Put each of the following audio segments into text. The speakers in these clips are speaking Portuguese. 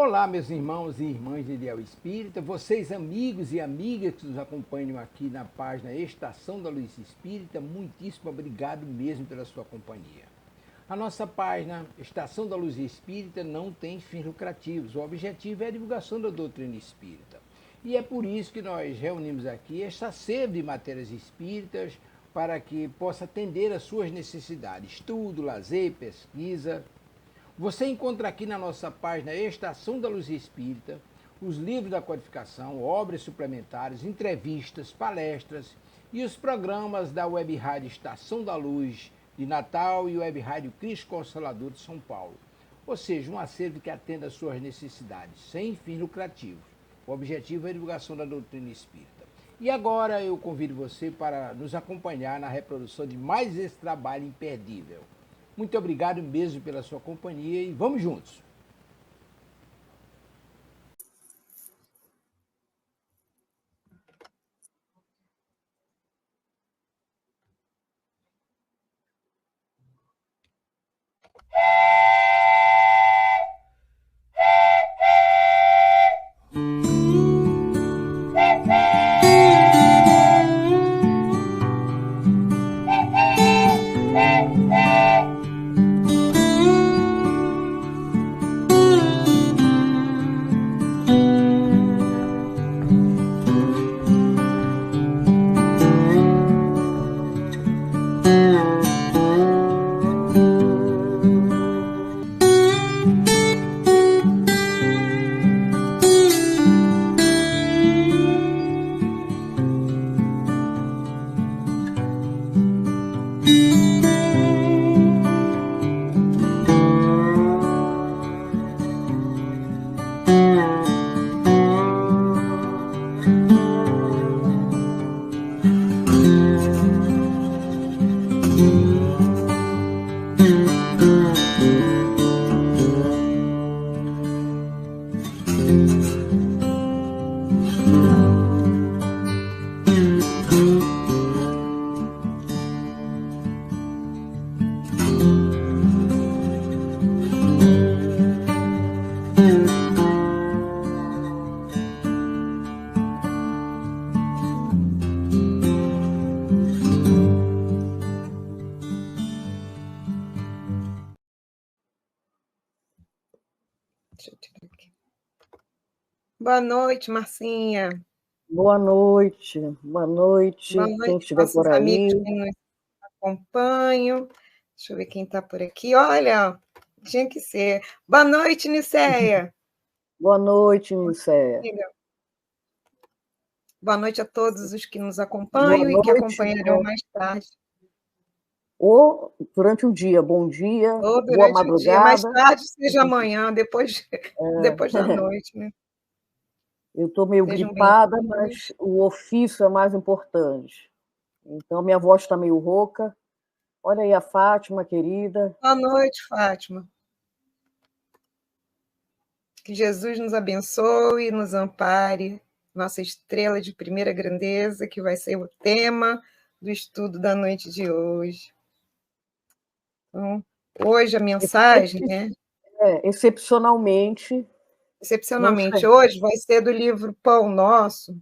Olá, meus irmãos e irmãs de Ideal Espírita, vocês amigos e amigas que nos acompanham aqui na página Estação da Luz Espírita, muitíssimo obrigado mesmo pela sua companhia. A nossa página Estação da Luz Espírita não tem fins lucrativos, o objetivo é a divulgação da doutrina espírita. E é por isso que nós reunimos aqui esta sede de matérias espíritas para que possa atender às suas necessidades, estudo, lazer, pesquisa. Você encontra aqui na nossa página Estação da Luz Espírita os livros da codificação, obras suplementares, entrevistas, palestras e os programas da Web Rádio Estação da Luz de Natal e Web Rádio Cristo Consolador de São Paulo. Ou seja, um acervo que atenda às suas necessidades, sem fins lucrativos. O objetivo é a divulgação da doutrina espírita. E agora eu convido você para nos acompanhar na reprodução de mais esse trabalho imperdível. Muito obrigado mesmo pela sua companhia e vamos juntos! Boa noite, Marcinha. Boa noite. Boa noite, quem estiver por aí. Amigos que nos acompanham. Deixa eu ver quem está por aqui. Olha, tinha que ser. Boa noite, Nicéia. Boa noite, Nicéia. Boa noite a todos os que nos acompanham e que acompanharão mais tarde. Ou durante o dia, bom dia, ou durante boa madrugada. O dia, mais tarde seja amanhã, depois da noite, né? Eu estou meio gripada, mas o ofício é mais importante. Então, minha voz está meio rouca. Olha aí a Fátima, querida. Boa noite, Fátima. Que Jesus nos abençoe e nos ampare, nossa estrela de primeira grandeza, que vai ser o tema do estudo da noite de hoje. Então, hoje a mensagem, né? Excepcionalmente, hoje vai ser do livro Pão Nosso,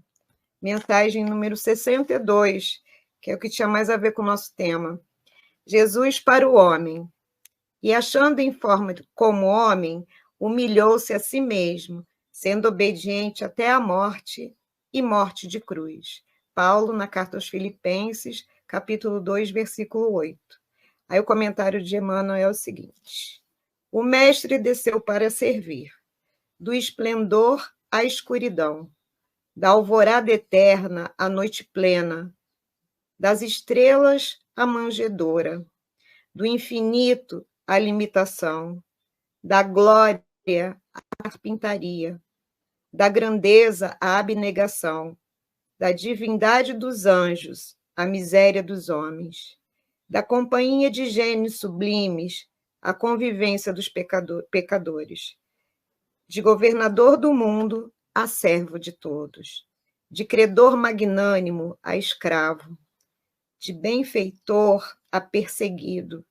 mensagem número 62, que é o que tinha mais a ver com o nosso tema. Jesus para o homem. E achando em forma como homem, humilhou-se a si mesmo, sendo obediente até a morte e morte de cruz. Paulo, na carta aos Filipenses, capítulo 2, versículo 8. Aí o comentário de Emmanuel é o seguinte: o mestre desceu para servir, do esplendor à escuridão, da alvorada eterna à noite plena, das estrelas à manjedoura, do infinito à limitação, da glória à carpintaria, da grandeza à abnegação, da divindade dos anjos à miséria dos homens, da companhia de gênios sublimes à convivência dos pecadores, de governador do mundo a servo de todos, de credor magnânimo a escravo, de benfeitor a perseguido,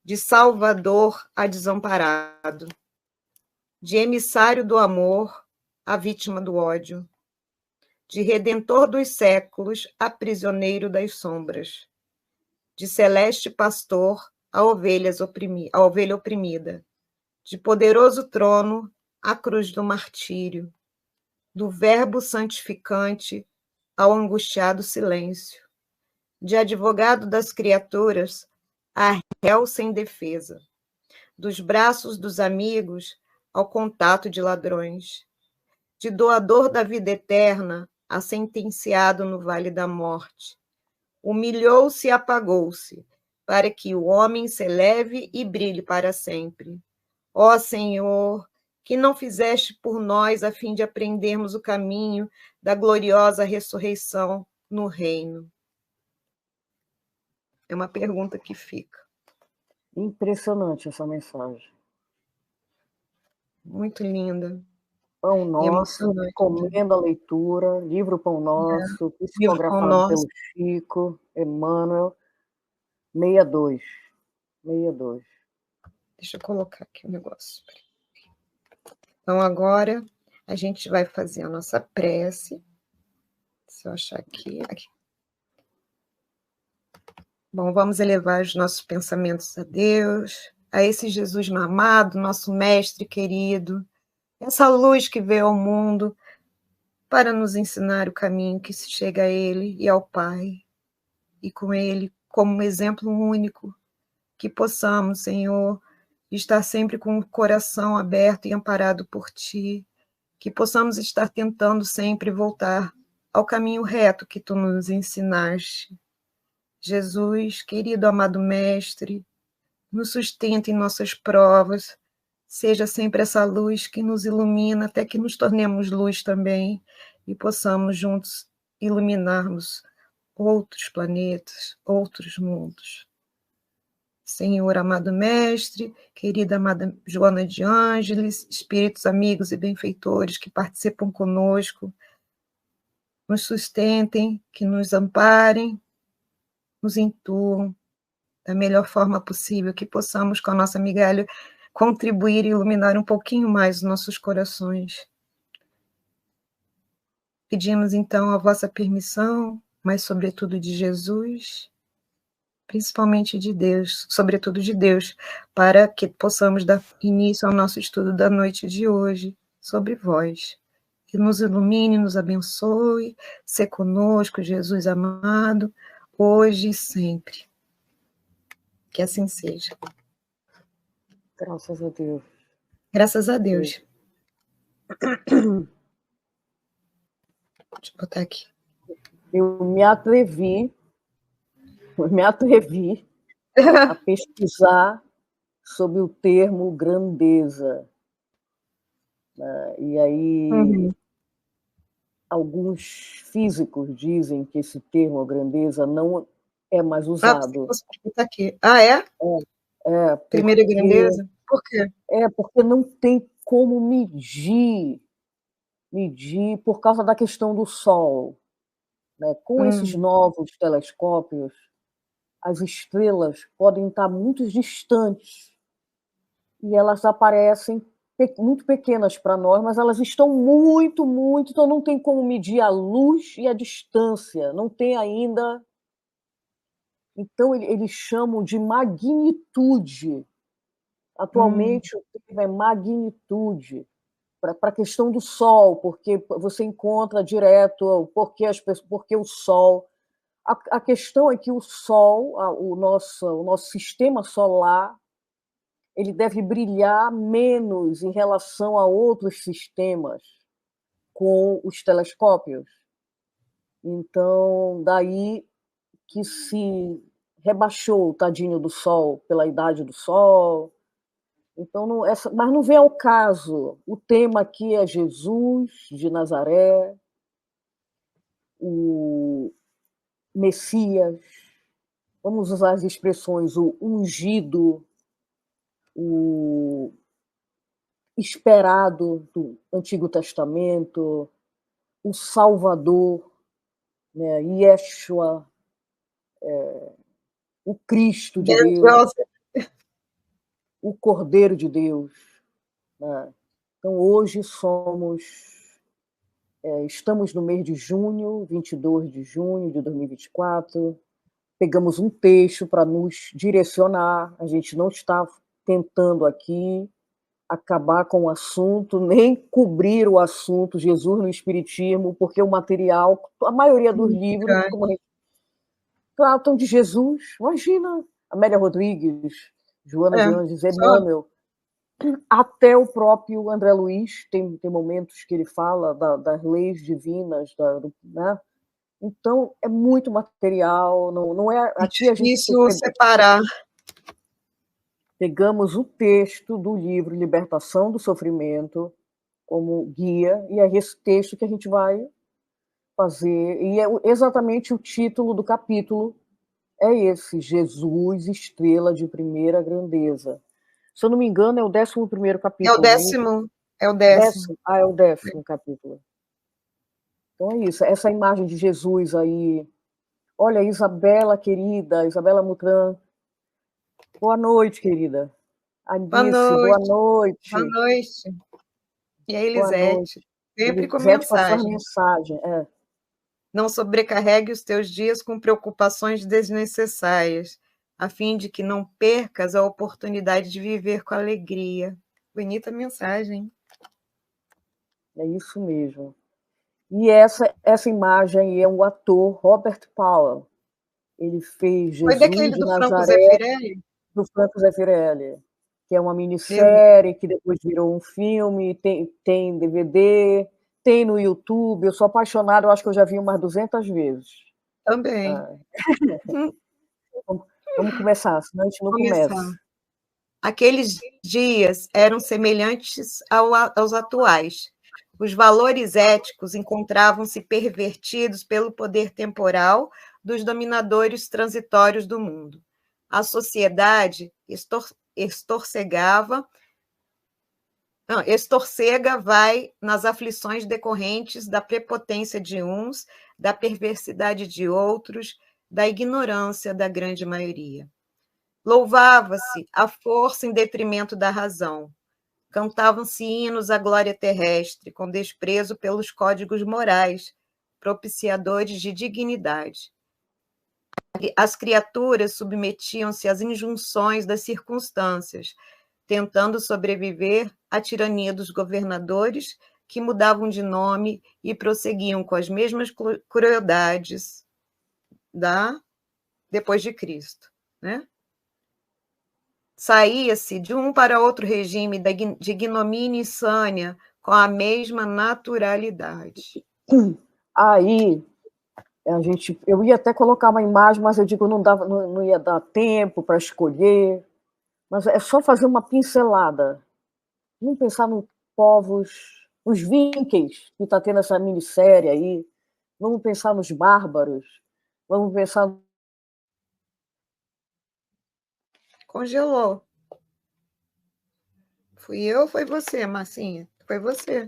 de salvador a desamparado, de emissário do amor à vítima do ódio, de redentor dos séculos a prisioneiro das sombras, de celeste pastor a ovelha oprimida, de poderoso trono à cruz do martírio, do verbo santificante ao angustiado silêncio, de advogado das criaturas a réu sem defesa, dos braços dos amigos ao contato de ladrões, de doador da vida eterna a sentenciado no vale da morte. Humilhou-se e apagou-se, para que o homem se eleve e brilhe para sempre. Ó Senhor, que não fizeste por nós a fim de aprendermos o caminho da gloriosa ressurreição no reino? É uma pergunta que fica. Impressionante essa mensagem. Muito linda. Pão Nosso, recomendo a leitura, livro Pão Nosso, psicografado pelo Chico, Emmanuel, 62. Deixa eu colocar aqui o negócio. Então, agora, a gente vai fazer a nossa prece. Se eu achar aqui. Bom, vamos elevar os nossos pensamentos a Deus, a esse Jesus amado, nosso mestre querido, essa luz que veio ao mundo para nos ensinar o caminho que se chega a Ele e ao Pai, e com Ele como um exemplo único, que possamos, Senhor, estar sempre com o coração aberto e amparado por Ti, que possamos estar tentando sempre voltar ao caminho reto que Tu nos ensinaste. Jesus, querido amado Mestre, nos sustenta em nossas provas, seja sempre essa luz que nos ilumina até que nos tornemos luz também e possamos juntos iluminarmos outros planetas, outros mundos. Senhor, amado Mestre, querida amada Joana de Ângeles, espíritos amigos e benfeitores que participam conosco, nos sustentem, que nos amparem, nos intuam da melhor forma possível, que possamos, com a nossa migalha, contribuir e iluminar um pouquinho mais os nossos corações. Pedimos, então, a vossa permissão, mas, sobretudo, de Jesus, principalmente de Deus, sobretudo de Deus, para que possamos dar início ao nosso estudo da noite de hoje, sobre vós. Que nos ilumine, nos abençoe, se conosco, Jesus amado, hoje e sempre. Que assim seja. Graças a Deus. Graças a Deus. Deixa eu botar aqui. Eu me atrevi a pesquisar sobre o termo grandeza. E aí, alguns físicos dizem que esse termo grandeza não é mais usado. Botar aqui. Ah, é? Primeira grandeza? Por quê? Porque não tem como medir por causa da questão do Sol. Né? Com esses novos telescópios, as estrelas podem estar muito distantes e elas aparecem muito pequenas para nós, mas elas estão muito, então não tem como medir a luz e a distância, não tem ainda. Então, eles chamam de magnitude. Atualmente, o termo é magnitude, para a questão do Sol, porque você encontra direto porque o Sol. A questão é que o Sol, o nosso sistema solar, ele deve brilhar menos em relação a outros sistemas com os telescópios. Então, daí que se rebaixou o tadinho do Sol pela idade do Sol. Então, mas não vem ao caso. O tema aqui é Jesus de Nazaré, o Messias, vamos usar as expressões, o ungido, o esperado do Antigo Testamento, o Salvador, né, Yeshua, o Cristo de Deus, o Cordeiro de Deus. Né? Então, hoje estamos no mês de junho, 22 de junho de 2024. Pegamos um texto para nos direcionar. A gente não está tentando aqui acabar com o assunto, nem cobrir o assunto Jesus no Espiritismo, porque o material, a maioria dos livros, tratam de Jesus. Imagina, Amélia Rodrigues, Joana de Anjos, Emmanuel, até o próprio André Luiz, tem momentos que ele fala das leis divinas, né? Então, é muito material, não é... Aqui a gente difícil separar. Pegamos o texto do livro Libertação do Sofrimento como guia, e é esse texto que a gente vai fazer, e é exatamente o título do capítulo, é esse, Jesus, estrela de primeira grandeza. Se eu não me engano, é o 11º capítulo. É o 10º. É o 10º. É o 10º capítulo. Então é isso, essa imagem de Jesus aí. Olha, Isabela, querida, Isabela Mutran. Boa noite, querida. Alice, boa noite. Boa noite. E a Elisete, sempre com Elisete com a sua mensagem. mensagem, Não sobrecarregue os teus dias com preocupações desnecessárias, a fim de que não percas a oportunidade de viver com alegria. Bonita mensagem. É isso mesmo. E essa imagem é o ator Robert Powell. Ele fez Jesus Foi daquele de do Nazaré, Franco Zeffirelli? do Franco Zeffirelli, que é uma minissérie que depois virou um filme, tem DVD, tem no YouTube. Eu sou apaixonada, eu acho que eu já vi umas 200 vezes. Também. Vamos começar, senão a gente não começa. Aqueles dias eram semelhantes aos atuais. Os valores éticos encontravam-se pervertidos pelo poder temporal dos dominadores transitórios do mundo. A sociedade estorcega vai nas aflições decorrentes da prepotência de uns, da perversidade de outros, da ignorância da grande maioria. Louvava-se a força em detrimento da razão. Cantavam-se hinos à glória terrestre, com desprezo pelos códigos morais, propiciadores de dignidade. As criaturas submetiam-se às injunções das circunstâncias, tentando sobreviver à tirania dos governadores, que mudavam de nome e prosseguiam com as mesmas crueldades depois de Cristo, né? Saía-se de um para outro regime de ignomínia e insânia com a mesma naturalidade. Aí, eu ia até colocar uma imagem, mas eu digo não ia dar tempo para escolher. Mas é só fazer uma pincelada. Vamos pensar nos povos, nos Vikings, que está tendo essa minissérie aí. Vamos pensar nos bárbaros. Vamos pensar... Congelou. Fui eu ou foi você, Marcinha? Foi você.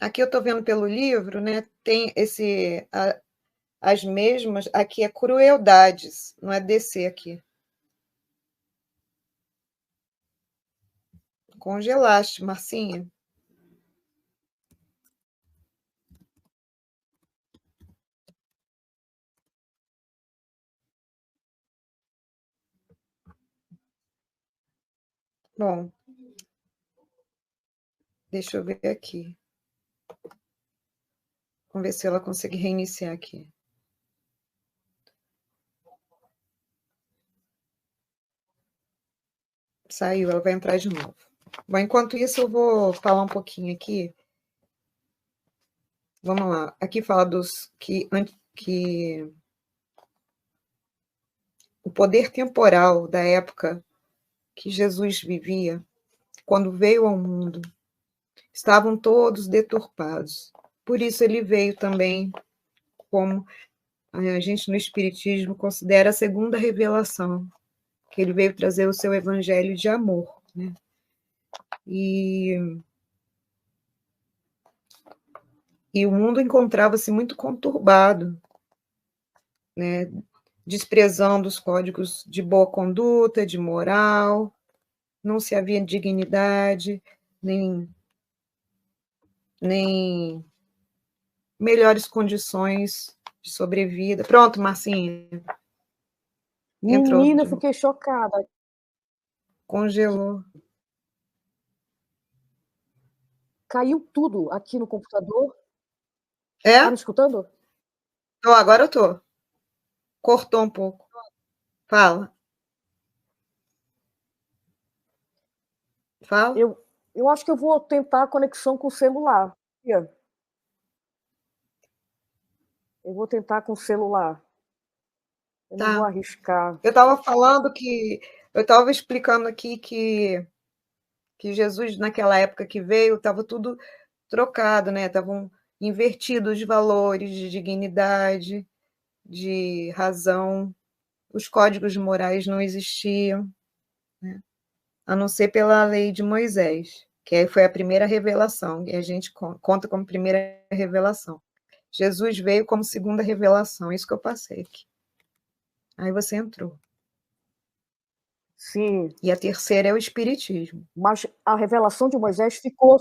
Aqui eu estou vendo pelo livro, né? Tem as mesmas. Aqui é crueldades, não é descer aqui. Congelaste, Marcinha. Bom, deixa eu ver aqui. Vamos ver se ela consegue reiniciar aqui. Saiu, ela vai entrar de novo. Bom, enquanto isso, eu vou falar um pouquinho aqui. Vamos lá. Aqui fala dos que o poder temporal da época que Jesus vivia, quando veio ao mundo, estavam todos deturpados. Por isso ele veio também, como a gente no Espiritismo considera a segunda revelação, que ele veio trazer o seu evangelho de amor, né? E o mundo encontrava-se muito conturbado, né? desprezando os códigos de boa conduta, de moral, não se havia dignidade, nem melhores condições de sobrevida. Pronto, Marcinha. Entrou. Menina, eu fiquei chocada. Congelou. Caiu tudo aqui no computador. É? Tá me escutando? Agora eu tô. Cortou um pouco. Fala. Fala. Eu acho que eu vou tentar a conexão com o celular. Eu vou tentar com o celular. Eu não vou arriscar. Eu estava falando eu estava explicando aqui que Jesus, naquela época que veio, estava tudo trocado, né? Estavam invertidos os valores de dignidade, de razão. Os códigos morais não existiam, né? A não ser pela lei de Moisés, que foi a primeira revelação, e a gente conta como primeira revelação. Jesus veio como segunda revelação, isso que eu passei aqui. Aí você entrou. Sim. E a terceira é o Espiritismo. Mas a revelação de Moisés ficou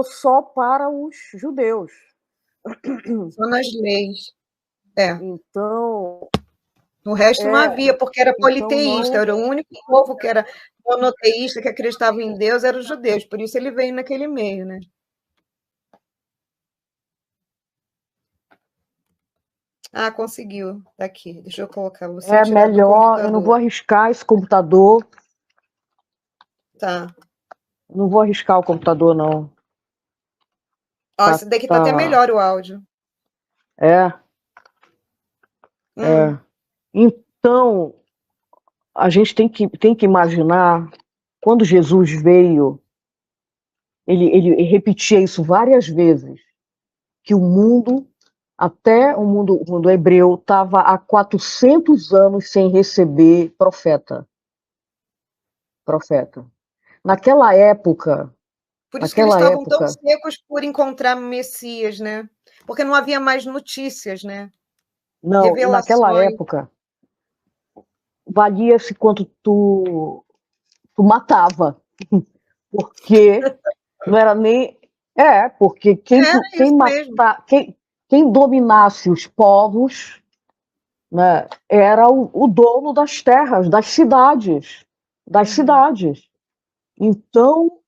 só para os judeus. Só nas leis. É. Então... No resto não havia, porque era politeísta, então era o único povo que era monoteísta, que acreditava em Deus, eram os judeus, por isso ele veio naquele meio, né? Ah, conseguiu. Tá aqui. Deixa eu colocar você. É melhor, eu não vou arriscar esse computador. Tá. Não vou arriscar o computador, não. Ó, esse daqui tá até melhor o áudio. É. É. Então, a gente tem que imaginar, quando Jesus veio, ele repetia isso várias vezes, que o mundo, até o mundo hebreu, estava há 400 anos sem receber profeta. Naquela época... Por isso que eles estavam tão secos por encontrar Messias, né? Porque não havia mais notícias, né? Não, naquela época, valia-se quanto tu matava. Porque não era nem... porque quem dominasse os povos, né, era o dono das terras, das cidades. Então,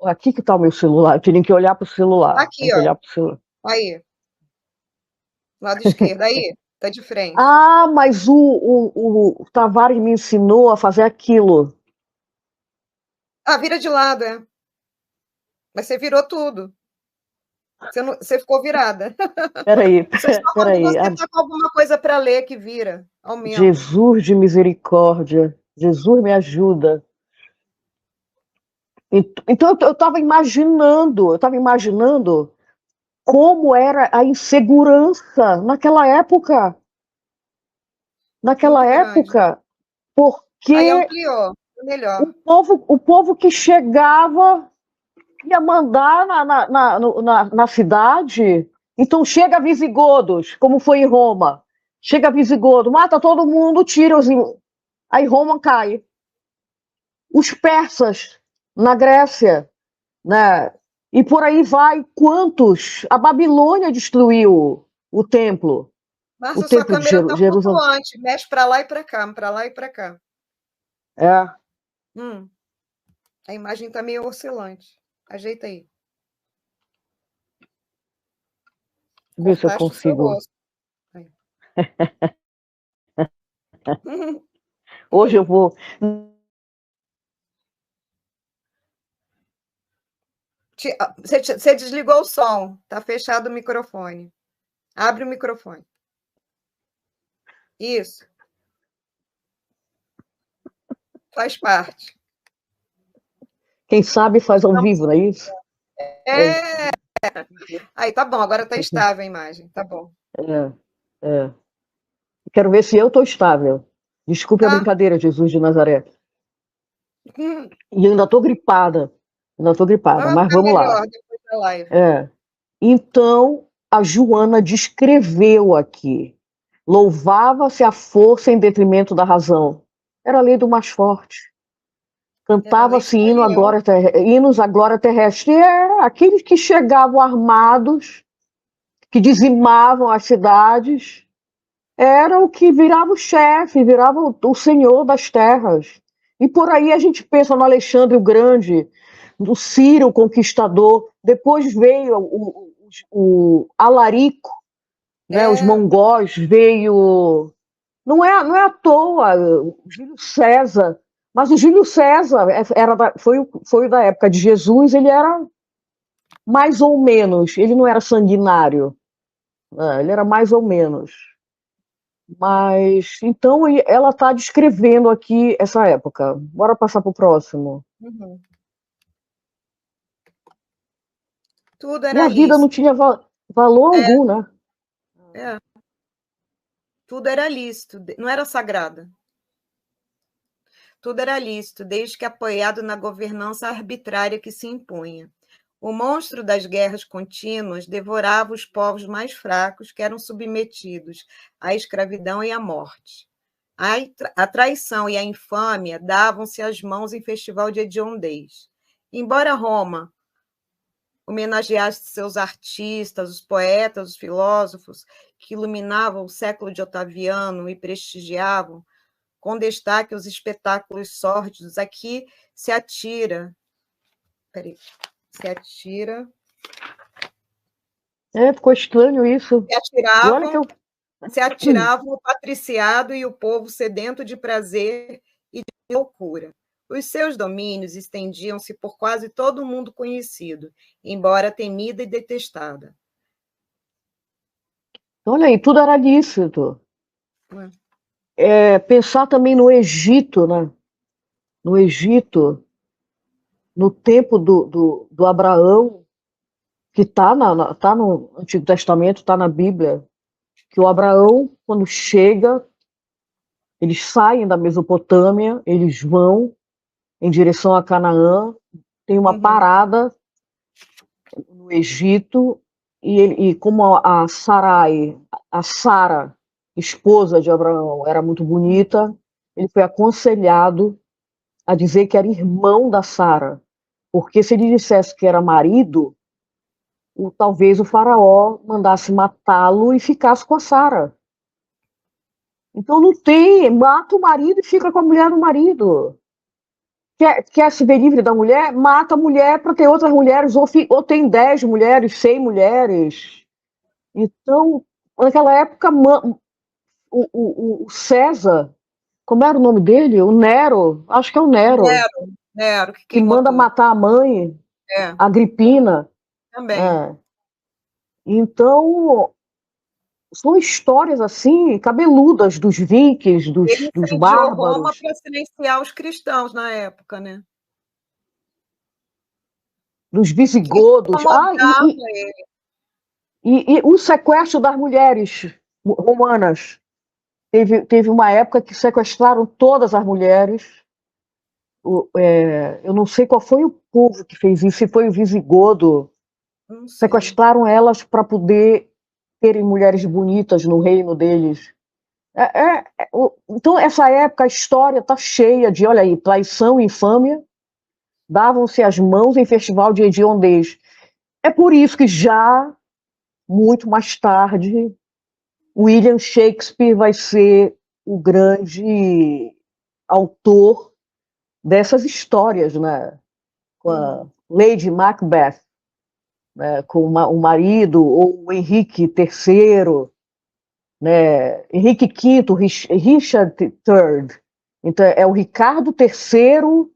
aqui que está o meu celular, eu tinha que olhar para o celular. Aqui, ó. Aí. Lado esquerdo, aí. Tá de frente. Ah, mas o Tavares me ensinou a fazer aquilo. Ah, vira de lado, é. Mas você virou tudo. Você ficou virada. Peraí. Você tá com alguma coisa para ler que vira. Aumenta. Jesus de misericórdia. Jesus me ajuda. Então eu estava imaginando como era a insegurança naquela época. Porque aí ampliou, melhor. O povo que chegava ia mandar na cidade. Então chega visigodos, como foi em Roma. Chega visigodo, mata todo mundo, tira os... Aí Roma cai. Os persas na Grécia, né? E por aí vai. Quantos? A Babilônia destruiu o templo. Márcia, sua câmera está flutuante. Mexe para lá e para cá, para lá e para cá. É. A imagem está meio oscilante. Ajeita aí. Vê se eu consigo. Hoje eu vou... Você desligou o som. Está fechado o microfone. Abre o microfone. Isso. Faz parte. Quem sabe faz ao vivo, não é isso? Aí, tá bom. Agora está estável a imagem. Tá bom. Quero ver se eu estou estável. Desculpe a brincadeira, Jesus de Nazaré. E ainda estou gripada. Mas vamos lá. Depois da live. Então, a Joana descreveu aqui Louvava-se a força em detrimento da razão. Era a lei do mais forte. Cantava-se hinos à glória terrestre. E aqueles que chegavam armados, que dizimavam as cidades, era o que virava o chefe, virava o senhor das terras. E por aí a gente pensa no Alexandre o Grande, no Ciro o Conquistador, depois veio o Alarico, né, os mongóis, veio... Não é à toa o Júlio César, mas o Júlio César foi da época de Jesus, ele era mais ou menos, ele não era sanguinário, né, ele era mais ou menos. Mas, então, ela está descrevendo aqui essa época. Bora passar para o próximo. Uhum. Tudo era Minha vida não tinha valor algum, né? Tudo era lícito, não era sagrado. Tudo era lícito, desde que apoiado na governança arbitrária que se impunha. O monstro das guerras contínuas devorava os povos mais fracos que eram submetidos à escravidão e à morte. A traição e a infâmia davam-se as mãos em festival de hediondez. Embora Roma homenageasse seus artistas, os poetas, os filósofos que iluminavam o século de Otaviano e prestigiavam, com destaque os espetáculos sórdidos, aqui se atira... Peraí. Se atira. Ficou estranho isso. Se atiravam o patriciado e o povo sedento de prazer e de loucura. Os seus domínios estendiam-se por quase todo o mundo conhecido, embora temida e detestada. Olha aí, tudo era lícito. Pensar também no Egito, né? No Egito, no tempo do Abraão, que está no Antigo Testamento, está na Bíblia, que o Abraão, quando chega, eles saem da Mesopotâmia, eles vão em direção a Canaã, tem uma parada no Egito, e como a Sarai, a Sara, esposa de Abraão, era muito bonita, ele foi aconselhado a dizer que era irmão da Sara, porque se ele dissesse que era marido, talvez o faraó mandasse matá-lo e ficasse com a Sara. Então não tem, mata o marido e fica com a mulher do marido. Quer se ver livre da mulher? Mata a mulher para ter outras mulheres, ou tem 10 mulheres, 100 mulheres. Então, naquela época, o César, como era o nome dele? O Nero, acho que é o Nero. Nero que manda matar a mãe, a Agripina. Também. Então, são histórias assim, cabeludas dos vikings, dos bárbaros. Roma para silenciar os cristãos na época, né? Dos visigodos. E o sequestro das mulheres romanas. Teve uma época que sequestraram todas as mulheres. Eu não sei qual foi o povo que fez isso, se foi o visigodo. Sequestraram elas para poder terem mulheres bonitas no reino deles. Então, essa época, a história está cheia de, olha aí, traição e infâmia, davam-se as mãos em festival de hediondez. É por isso que já, muito mais tarde, William Shakespeare vai ser o grande autor dessas histórias, né? Com a Lady Macbeth, né? Com o marido, ou o Henrique III, né? Henrique V, Richard III. Então, é o Ricardo III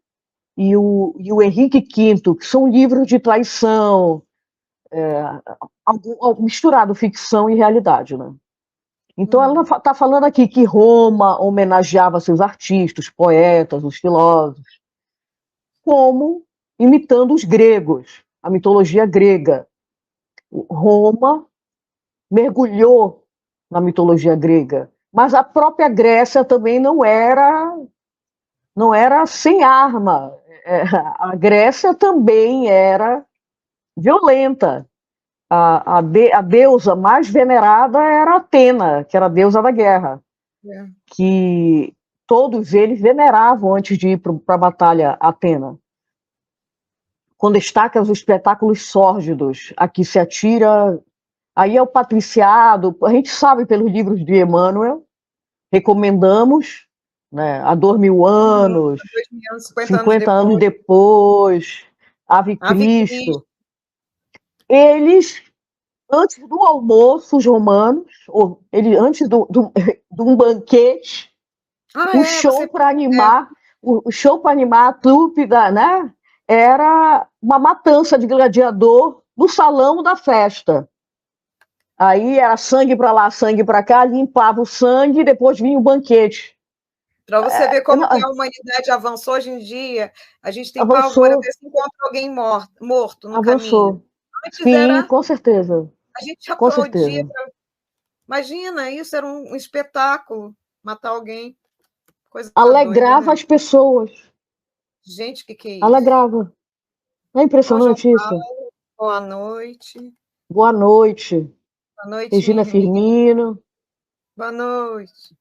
e o Henrique V, que são livros de traição, misturado ficção e realidade, né? Então, ela está falando aqui que Roma homenageava seus artistas, os poetas, os filósofos, como imitando os gregos, a mitologia grega. Roma mergulhou na mitologia grega, mas a própria Grécia também não era sem arma. A Grécia também era violenta. a deusa mais venerada era Atena, que era a deusa da guerra, que todos eles veneravam antes de ir para a batalha Atena. Com destaque aos espetáculos sórdidos, a que se atira. Aí é o patriciado, a gente sabe pelos livros de Emmanuel, recomendamos, né, há 2000 anos, 50 anos depois, Ave Cristo. Eles, antes do almoço, os romanos, ou antes de um banquete, o show para animar, o show para animar a trupe né, era uma matança de gladiador no salão da festa. Aí era sangue para lá, sangue para cá, limpava o sangue e depois vinha o banquete. Para você ver como que a humanidade avançou hoje em dia, a gente tem pavor até se encontra alguém morto no caminho. Antes sim, com certeza. A gente aplaudia. Imagina, isso era um espetáculo, matar alguém. Coisa alegrava doida, né? As pessoas. Gente, que é isso? Alegrava. É impressionante isso. Paulo, boa noite. Boa noite. Boa noite, Regina Firmino. Boa noite.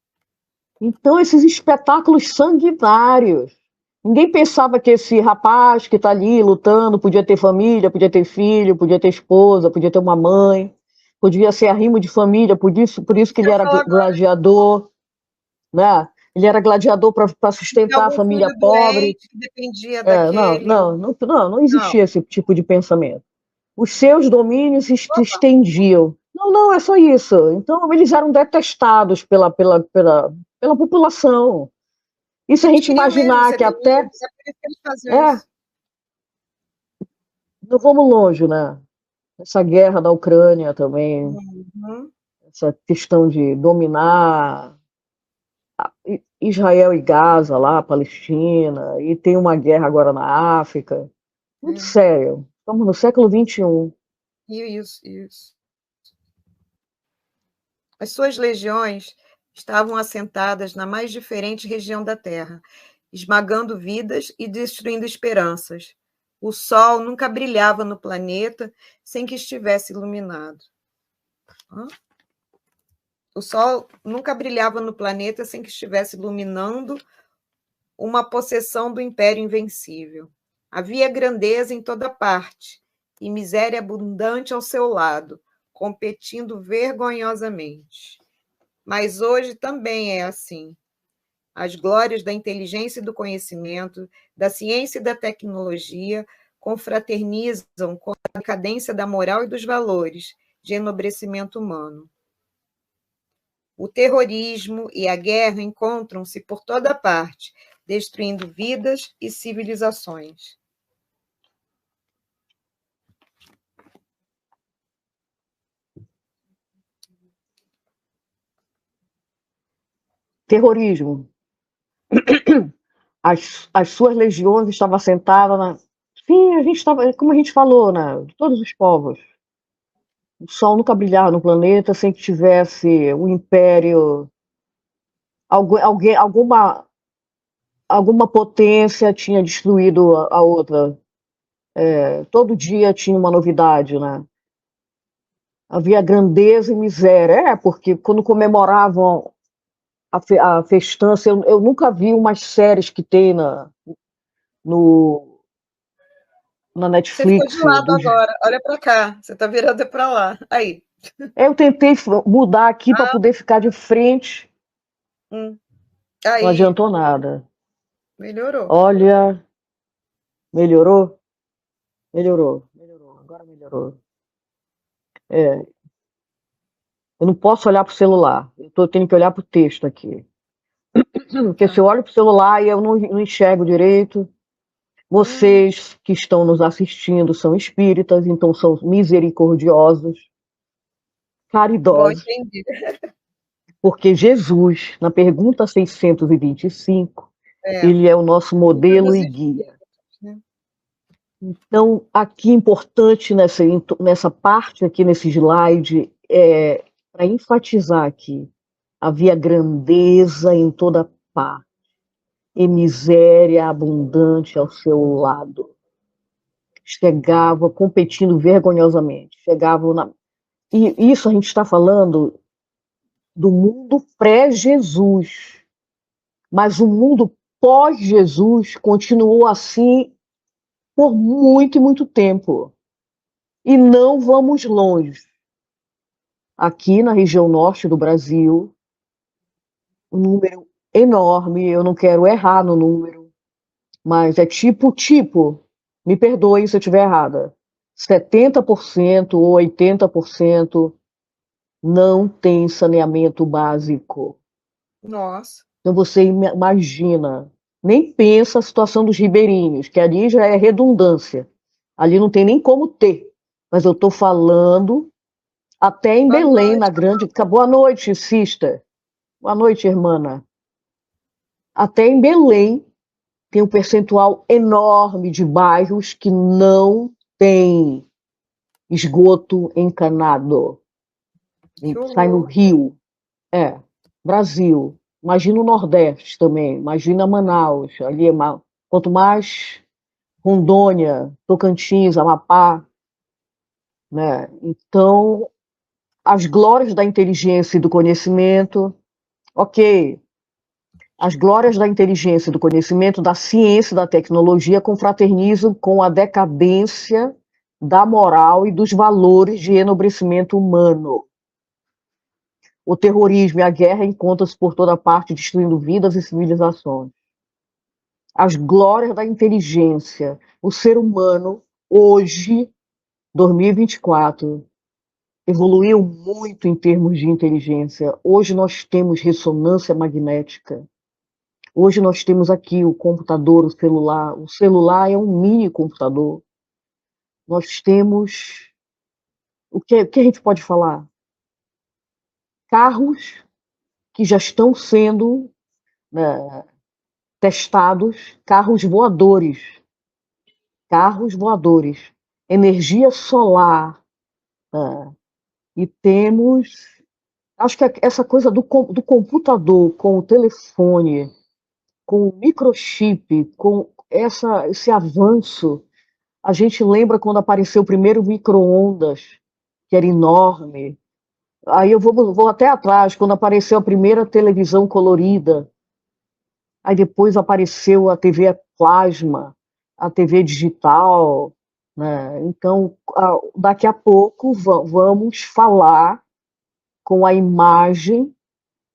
Então, esses espetáculos sanguinários. Ninguém pensava que esse rapaz que está ali lutando podia ter família, podia ter filho, podia ter esposa, podia ter uma mãe, podia ser arrimo de família, por isso que ele era gladiador, né? Ele era gladiador para sustentar a família pobre. Que dependia daquele... Não existia esse tipo de pensamento. Os seus domínios se estendiam. Não, é só isso. Então, eles eram detestados pela população. E se a gente imaginar que até... Não vamos longe, né? Essa guerra da Ucrânia também, essa questão de dominar Israel e Gaza lá, Palestina, e tem uma guerra agora na África. Muito sério. Estamos no século XXI. Isso. As suas legiões estavam assentadas na mais diferente região da Terra, esmagando vidas e destruindo esperanças. O sol nunca brilhava no planeta sem que estivesse iluminado. O sol nunca brilhava no planeta sem que estivesse iluminando uma possessão do Império Invencível. Havia grandeza em toda parte e miséria abundante ao seu lado, competindo vergonhosamente. Mas hoje também é assim. As glórias da inteligência e do conhecimento, da ciência e da tecnologia confraternizam com a decadência da moral e dos valores de enobrecimento humano. O terrorismo e a guerra encontram-se por toda parte, destruindo vidas e civilizações. Terrorismo. As suas legiões estavam assentadas na... Sim, a gente estava, como a gente falou, né? De todos os povos. O sol nunca brilhava no planeta sem que tivesse o império... Alguma potência tinha destruído a outra. Todo dia tinha uma novidade, né? Havia grandeza e miséria. Porque quando comemoravam a festança, eu nunca vi umas séries que tem na Netflix. Você ficou de lado agora, olha para cá, você está virando para lá. Aí. Eu tentei mudar aqui para poder ficar de frente. Aí. Não adiantou nada. Melhorou. Olha, melhorou? Melhorou. Agora melhorou. Eu não posso olhar para o celular. Eu tenho que olhar para o texto aqui. Porque se eu olho para o celular e eu não enxergo direito, vocês que estão nos assistindo são espíritas, então são misericordiosos, caridosos. Bom, entendi. Porque Jesus, na pergunta 625, ele é o nosso modelo e guia. Então, aqui importante nessa parte aqui, nesse slide, para enfatizar aqui, havia grandeza em toda parte, e miséria abundante ao seu lado. chegava competindo vergonhosamente. E isso a gente está falando do mundo pré-Jesus. Mas o mundo pós-Jesus continuou assim por muito e muito tempo. E não vamos longe. Aqui na região norte do Brasil, um número enorme, eu não quero errar no número, mas é tipo, me perdoe se eu estiver errada, 70% ou 80% não tem saneamento básico. Nossa. Então você imagina, nem pensa a situação dos ribeirinhos, que ali já é redundância. Ali não tem nem como ter. Mas eu estou falando até em Boa Belém, na noite. grande. Boa noite, sister. Boa noite, irmã. Até em Belém tem um percentual enorme de bairros que não tem esgoto encanado. Sai no rio. Brasil. Imagina o Nordeste também. Imagina Manaus. Ali quanto mais Rondônia, Tocantins, Amapá, né? Então, as glórias da inteligência e do conhecimento, ok. As glórias da inteligência e do conhecimento, da ciência e da tecnologia confraternizam com a decadência da moral e dos valores de enobrecimento humano. O terrorismo e a guerra encontram-se por toda parte, destruindo vidas e civilizações. As glórias da inteligência. O ser humano, hoje, 2024, evoluiu muito em termos de inteligência. Hoje nós temos ressonância magnética. Hoje nós temos aqui o computador, o celular. O celular é um mini computador. Nós temos... O que a gente pode falar? Carros que já estão sendo, né, testados, carros voadores, energia solar, e temos, acho que essa coisa do computador com o telefone, com o microchip, com esse avanço, a gente lembra quando apareceu o primeiro micro-ondas, que era enorme. Aí eu vou até atrás, quando apareceu a primeira televisão colorida. Aí depois apareceu a TV plasma, a TV digital, né? Então, daqui a pouco vamos falar com a imagem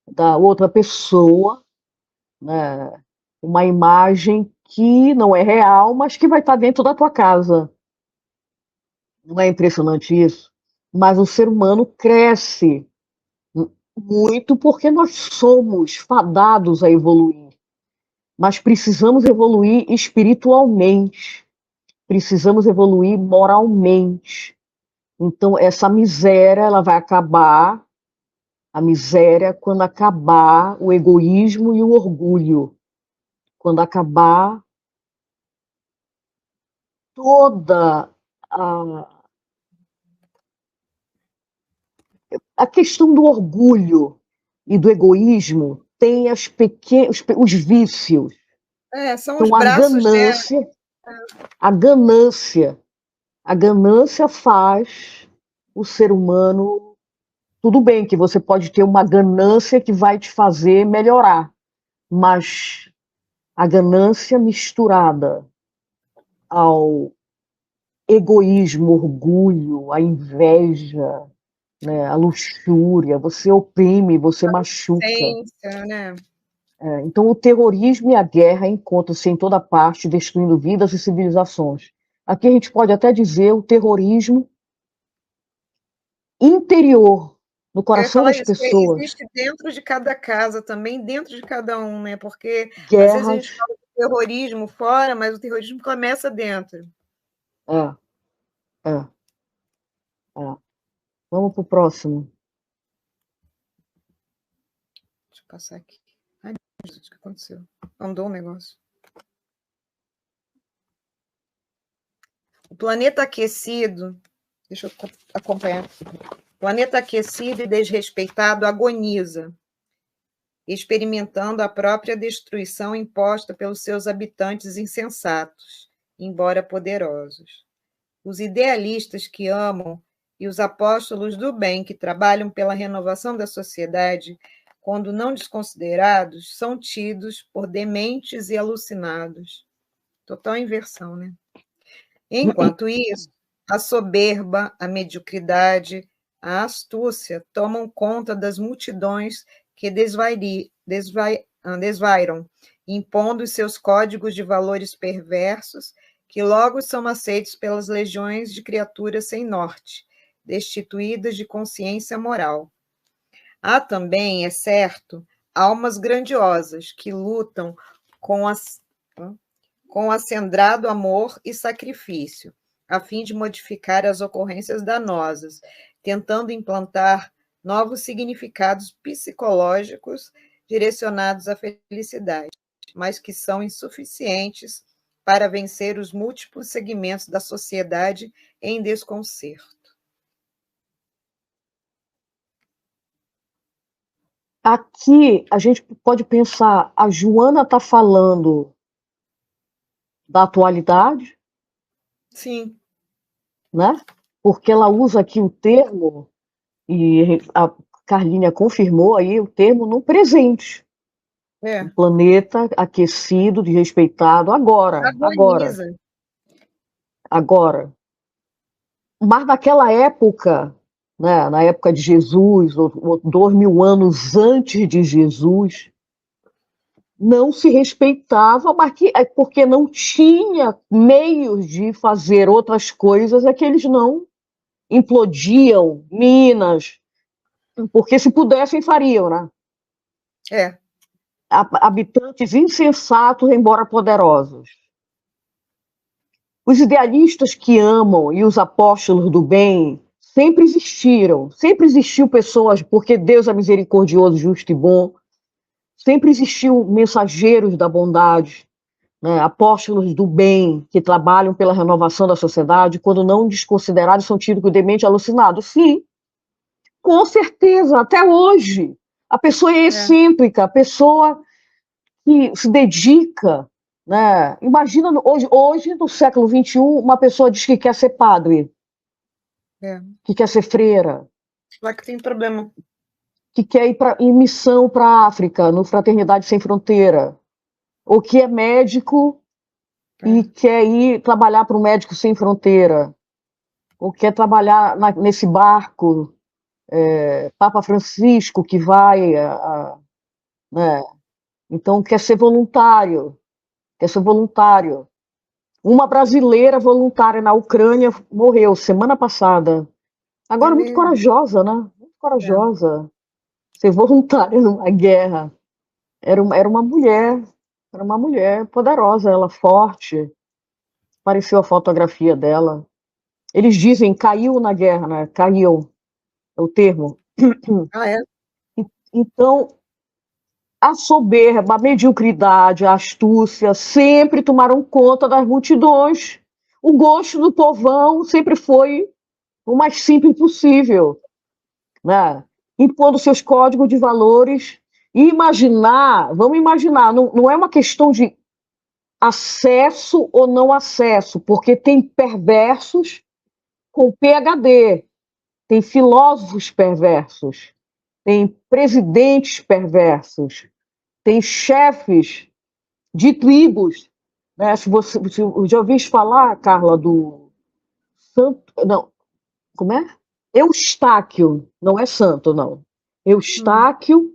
da outra pessoa, né? Uma imagem que não é real, mas que vai estar dentro da tua casa. Não é impressionante isso? Mas o ser humano cresce muito porque nós somos fadados a evoluir. Mas precisamos evoluir espiritualmente, precisamos evoluir moralmente. Então, essa miséria, ela vai acabar, a miséria, quando acabar o egoísmo e o orgulho, quando acabar toda a questão do orgulho e do egoísmo, tem os vícios. São os Então, braços dela. A ganância faz o ser humano. Tudo bem que você pode ter uma ganância que vai te fazer melhorar, mas a ganância misturada ao egoísmo, orgulho, a inveja, né, a luxúria, você oprime, você machuca. Né? Então, o terrorismo e a guerra encontram-se em toda parte, destruindo vidas e civilizações. Aqui a gente pode até dizer o terrorismo interior, no coração das pessoas. Existe dentro de cada casa também, dentro de cada um, né? Porque às vezes a gente fala de terrorismo fora, mas o terrorismo começa dentro. Vamos para o próximo. Deixa eu passar aqui. Ai, meu Deus, o que aconteceu? Andou um negócio. O planeta aquecido, deixa eu acompanhar. O planeta aquecido e desrespeitado agoniza, experimentando a própria destruição imposta pelos seus habitantes insensatos, embora poderosos. os idealistas que amam e os apóstolos do bem que trabalham pela renovação da sociedade, quando não desconsiderados, são tidos por dementes e alucinados. Total inversão, né? Enquanto isso, a soberba, a mediocridade, a astúcia tomam conta das multidões que desvairam, impondo os seus códigos de valores perversos, que logo são aceitos pelas legiões de criaturas sem norte, destituídas de consciência moral. Há também, é certo, almas grandiosas que lutam com acendrado amor e sacrifício, a fim de modificar as ocorrências danosas, tentando implantar novos significados psicológicos direcionados à felicidade, mas que são insuficientes para vencer os múltiplos segmentos da sociedade em desconcerto. Aqui a gente pode pensar, a Joana está falando da atualidade, Sim. né? Porque ela usa aqui o termo, e a Carlinha confirmou aí o termo no presente. Um planeta aquecido, desrespeitado, agora. Mas naquela época, né, na época de Jesus, ou 2000 anos antes de Jesus, não se respeitava, mas porque não tinha meios de fazer outras coisas, é que eles não implodiam minas, porque se pudessem fariam, né? Habitantes insensatos, embora poderosos. Os idealistas que amam e os apóstolos do bem sempre existiram, sempre existiu pessoas, porque Deus é misericordioso, justo e bom, sempre existiu mensageiros da bondade, né, apóstolos do bem, que trabalham pela renovação da sociedade, quando não desconsiderados, são tidos como demente alucinado. Sim, com certeza, até hoje. A pessoa é excêntrica, a pessoa que se dedica, né? Imagina, hoje, no século XXI, uma pessoa diz que quer ser padre, que quer ser freira. Lá que tem problema. Que quer ir em missão para a África, no Fraternidade Sem Fronteira. Ou que é médico e quer ir trabalhar para o Médico Sem Fronteira. Ou quer trabalhar nesse barco, Papa Francisco, que vai... né? Então, quer ser voluntário. Uma brasileira voluntária na Ucrânia morreu semana passada. Agora, muito corajosa, né? Muito corajosa. Ser voluntária numa guerra. Era uma mulher poderosa, ela forte. Apareceu a fotografia dela. Eles dizem caiu na guerra, né? Caiu, é o termo. Então, a soberba, a mediocridade, a astúcia sempre tomaram conta das multidões. O gosto do povão sempre foi o mais simples possível, né? Impondo seus códigos de valores. E vamos imaginar, não é uma questão de acesso ou não acesso, porque tem perversos com PhD, tem filósofos perversos, tem presidentes perversos, tem chefes de tribos, né? Se já ouviu falar, Carla, do santo, não, como é? Eustáquio, não é santo, não. Eustáquio,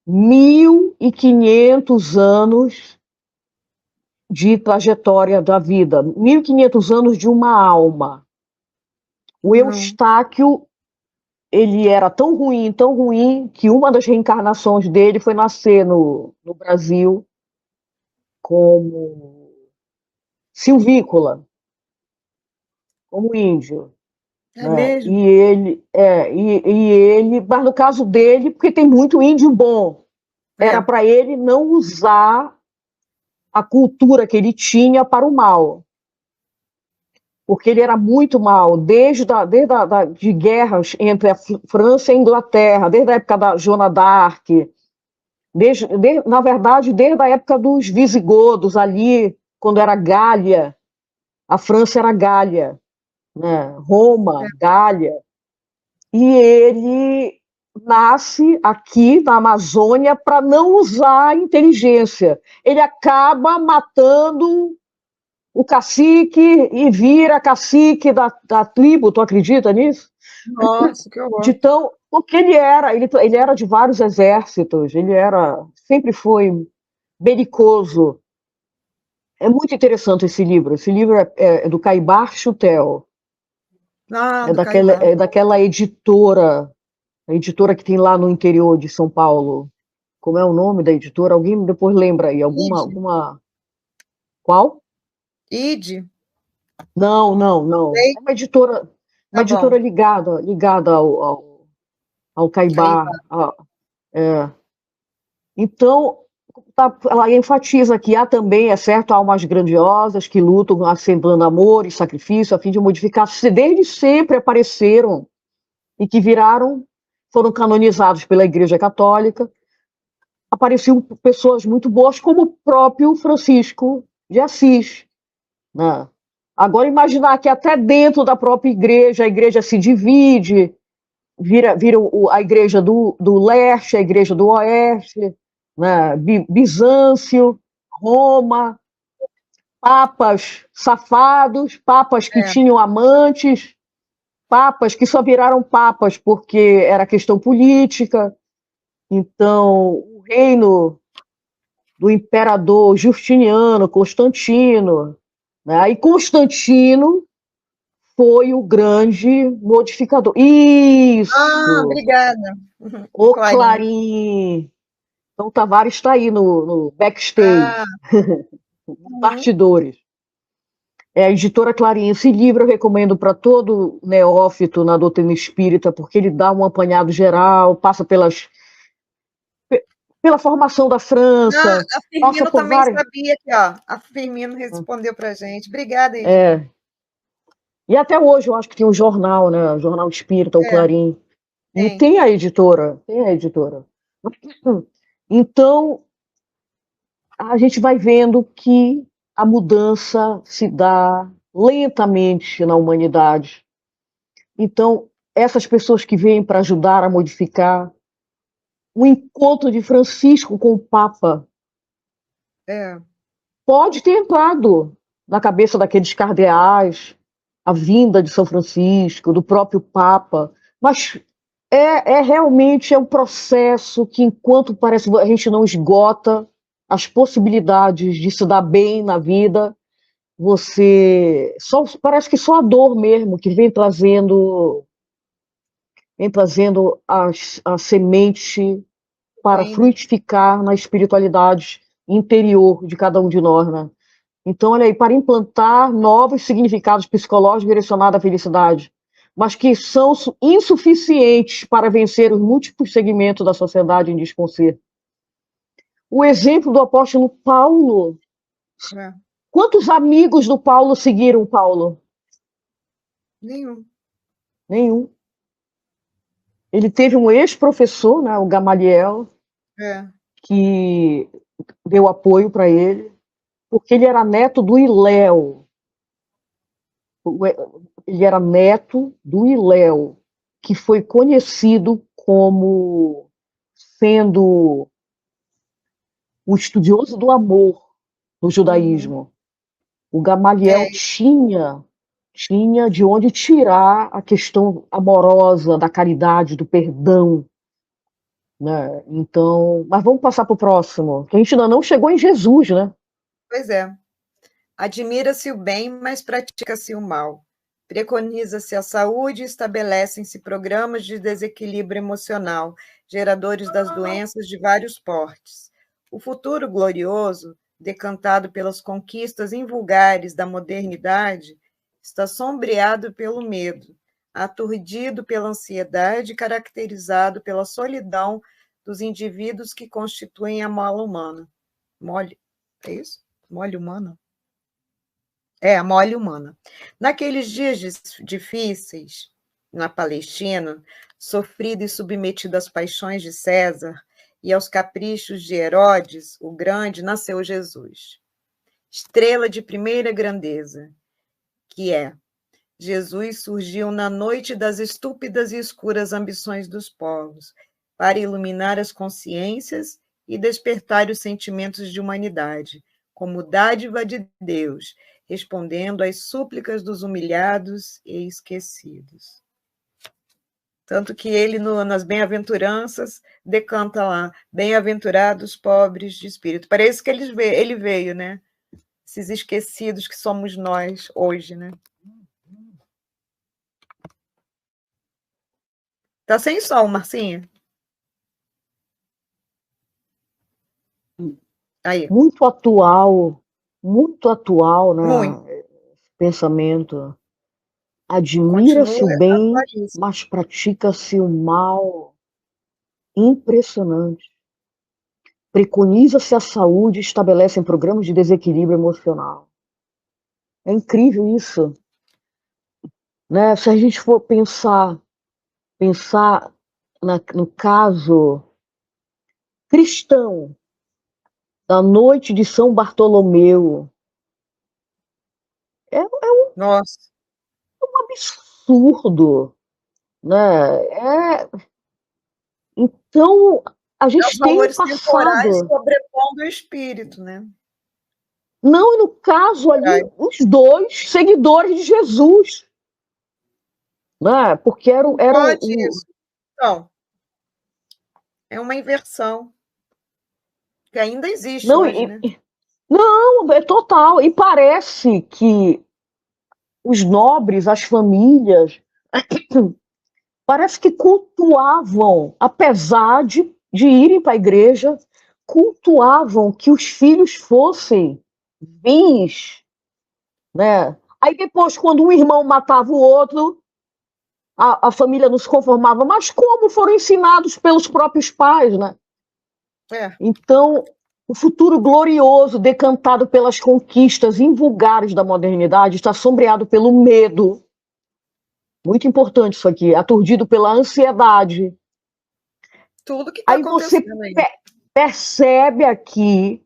1500 anos de trajetória da vida, 1500 anos de uma alma. O Eustáquio, ele era tão ruim, que uma das reencarnações dele foi nascer no Brasil como silvícola, como índio. É mesmo? E ele, mas no caso dele, porque tem muito índio bom, era para ele não usar a cultura que ele tinha para o mal. Porque ele era muito mal, desde de guerras entre a França e a Inglaterra, desde a época da Joana d'Arc, na verdade, desde a época dos visigodos ali, quando era Gália, a França era Gália. né, Roma, Gália, e ele nasce aqui na Amazônia para não usar a inteligência. Ele acaba matando o cacique e vira cacique da tribo, tu acredita nisso? Nossa, que horror. Porque ele era de vários exércitos, sempre foi belicoso. É muito interessante esse livro. Esse livro é do Caibar Chutel. Ah, É daquela editora, a editora que tem lá no interior de São Paulo. Como é o nome da editora? Alguém depois lembra aí? Alguma... Qual? Ide? Não. Sei. É uma Tá bom. editora ligada ao Caibar. É. Então, ela enfatiza que há também, é certo, almas grandiosas que lutam assemblando amor e sacrifício a fim de modificar, se desde sempre apareceram e que foram canonizados pela Igreja Católica. Apareciam pessoas muito boas, como o próprio Francisco de Assis, né? Agora, imaginar que até dentro da própria igreja, a igreja se divide, vira a igreja do leste, a igreja do oeste, né? Bizâncio, Roma, papas safados, papas que tinham amantes, papas que só viraram papas porque era questão política. Então, o reino do imperador Justiniano, Constantino, né? E Constantino foi o grande modificador. Ah, Isso! obrigada. O Clarinha. Clarim. Então, Tavares está aí no backstage, Ah, bastidores. É a editora Clarim. Esse livro eu recomendo para todo neófito na doutrina espírita, porque ele dá um apanhado geral, passa pela formação da França, a passa Firmino por também várias. sabia aqui, ó. A Firmino respondeu pra gente. Obrigada, Edi. É, e até hoje eu acho que tem um jornal, né? O Jornal Espírita, o É, Clarim. E tem. tem a editora, tem a editora. Então, a gente vai vendo que a mudança se dá lentamente na humanidade. Então, essas pessoas que vêm para ajudar a modificar, o encontro de Francisco com o Papa É, pode ter entrado na cabeça daqueles cardeais, a vinda de São Francisco, do próprio Papa, mas realmente um processo que, enquanto parece a gente não esgota as possibilidades de se dar bem na vida, parece que só a dor mesmo que vem trazendo a semente para tem, né? frutificar na espiritualidade interior de cada um de nós, né? Então, olha aí, para implantar novos significados psicológicos direcionados à felicidade, mas que são insuficientes para vencer os múltiplos segmentos da sociedade em desconcerto. O exemplo do apóstolo Paulo. É. Quantos amigos do Paulo seguiram Paulo? Nenhum. Nenhum. Ele teve um ex-professor, né, o Gamaliel, É. que deu apoio para ele, porque ele era neto do Iléu. Ele era neto do Iléu, que foi conhecido como sendo o estudioso do amor no Uhum. judaísmo. O Gamaliel É, tinha de onde tirar a questão amorosa, da caridade, do perdão, né? Então, mas vamos passar para o próximo, que a gente ainda não chegou em Jesus, né? pois é. Admira-se o bem, mas pratica-se o mal. Preconiza-se a saúde e estabelecem-se programas de desequilíbrio emocional, geradores das doenças de vários portes. O futuro glorioso, decantado pelas conquistas invulgares da modernidade, está sombreado pelo medo, aturdido pela ansiedade e caracterizado pela solidão dos indivíduos que constituem a mola humana. Mole, é isso? Mole humana? É, a mole humana. Naqueles dias difíceis, na Palestina, sofrido e submetido às paixões de César e aos caprichos de Herodes, o Grande, nasceu Jesus. Estrela de primeira grandeza, que é Jesus surgiu na noite das estúpidas e escuras ambições dos povos, para iluminar as consciências e despertar os sentimentos de humanidade, como dádiva de Deus, respondendo às súplicas dos humilhados e esquecidos. Tanto que ele, nas bem-aventuranças, decanta lá, bem-aventurados pobres de espírito. Parece que ele veio, né? Esses esquecidos que somos nós hoje, né? Tá sem som, Marcinha? Aí. Muito atual, né? Muito. Pensamento. Admira-se o Continua bem, atualíssimo. mas pratica-se o mal. Impressionante. Preconiza-se a saúde e estabelecem programas de desequilíbrio emocional. É incrível isso, né? Se a gente for pensar no caso cristão da noite de São Bartolomeu, é Nossa. um absurdo, né? Então, a gente Os tem um valores temporais passado. sobrepondo o espírito, né? Não, e no caso ali, os dois seguidores de Jesus, né? Porque Pode isso. Então, é uma inversão que ainda existe não, hoje, né? não, é total. E parece que os nobres, as famílias, parece que cultuavam, apesar de irem para a igreja, cultuavam que os filhos fossem bis, né? Aí depois, quando um irmão matava o outro, a família não se conformava, mas como foram ensinados pelos próprios pais, né? É. Então, o futuro glorioso, decantado pelas conquistas invulgares da modernidade, está sombreado pelo medo. Muito importante isso aqui, aturdido pela ansiedade. Tudo que está acontecendo aí. Percebe aqui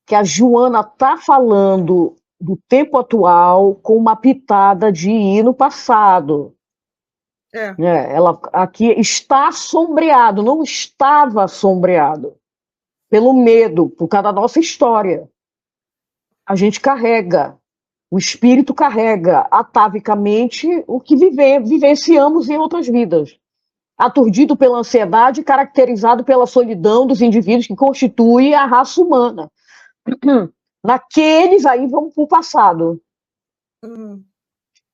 que a Joana está falando do tempo atual com uma pitada de ir no passado. Ela aqui está sombreado, não estava sombreado pelo medo, por causa da nossa história. A gente carrega, o espírito carrega atavicamente o que vivenciamos em outras vidas. Aturdido pela ansiedade, caracterizado pela solidão dos indivíduos que constituem a raça humana. Naqueles, aí vamos para o passado.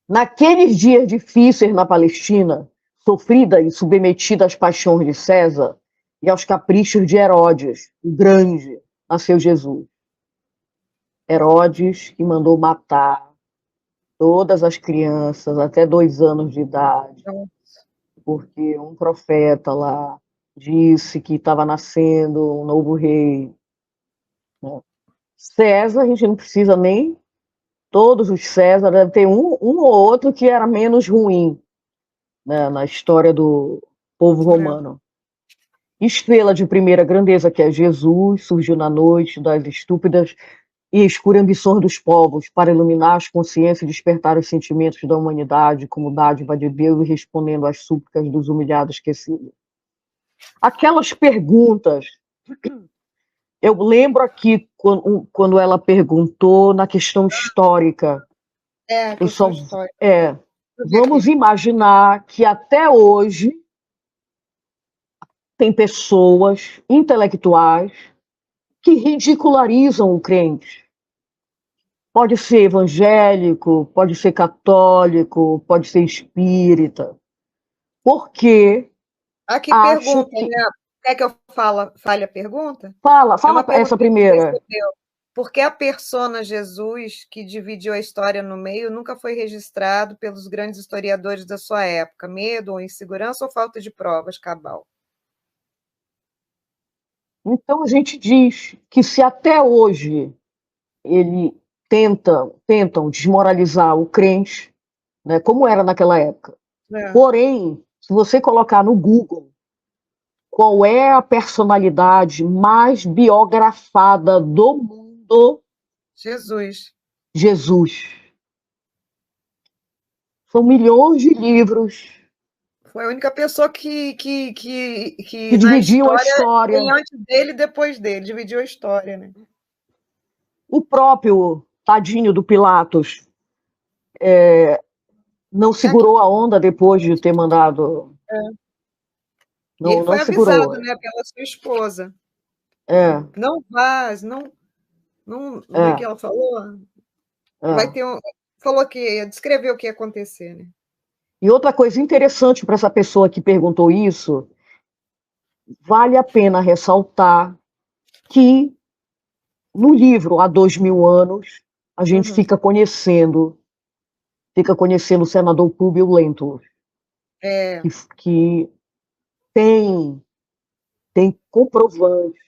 Naqueles dias difíceis na Palestina, sofrida e submetida às paixões de César e aos caprichos de Herodes, o Grande, nasceu Jesus. Herodes, que mandou matar todas as crianças até 2 anos de idade, porque um profeta lá disse que estava nascendo um novo rei. César, a gente não precisa nem... Todos os César, deve ter um ou outro que era menos ruim, né, na história do povo romano. Estrela de primeira grandeza, que é Jesus, surgiu na noite das estúpidas e escuras ambições dos povos, para iluminar as consciências e despertar os sentimentos da humanidade como dádiva de Deus e respondendo às súplicas dos humilhados esquecidos. Aquelas perguntas, eu lembro aqui quando ela perguntou na questão histórica. Questão histórica. Vamos imaginar que até hoje tem pessoas intelectuais que ridicularizam o crente. Pode ser evangélico, pode ser católico, pode ser espírita. Porque aqui pergunta, né? Quer que eu fale a pergunta? Fala essa primeira. Por que a persona Jesus, que dividiu a história no meio, nunca foi registrado pelos grandes historiadores da sua época? Medo ou insegurança ou falta de provas, cabal? Então a gente diz que se até hoje ele tentam desmoralizar o crente, né, como era naquela época. Porém, se você colocar no Google qual é a personalidade mais biografada do mundo, Jesus. São milhões de livros Foi a única pessoa que que na dividiam a história história. tem antes dele e depois dele, dividiu a história, né? O próprio tadinho do Pilatos não segurou a onda depois de ter mandado. E ele Não foi segurou. avisado, né, pela sua esposa. É, Não vás, não, como é que ela falou? Vai ter falou que descreveu o que ia acontecer, né? E outra coisa interessante para essa pessoa que perguntou isso, vale a pena ressaltar que no livro Há 2000 anos, a gente fica conhecendo o senador Públio Lentulus, que tem comprovantes.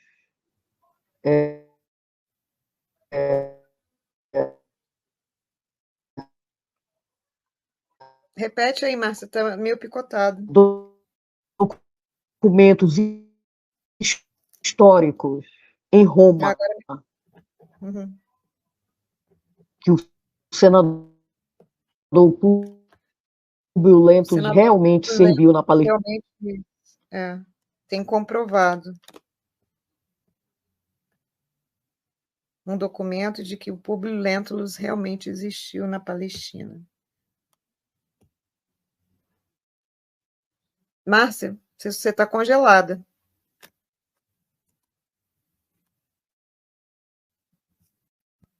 Repete aí, Márcia, tá meio picotado. Documentos históricos em Roma, que o senador Públio Lentulus realmente serviu na Palestina. Realmente, tem comprovado. Um documento de que o Públio Lentulus realmente existiu na Palestina. Márcia, você está congelada.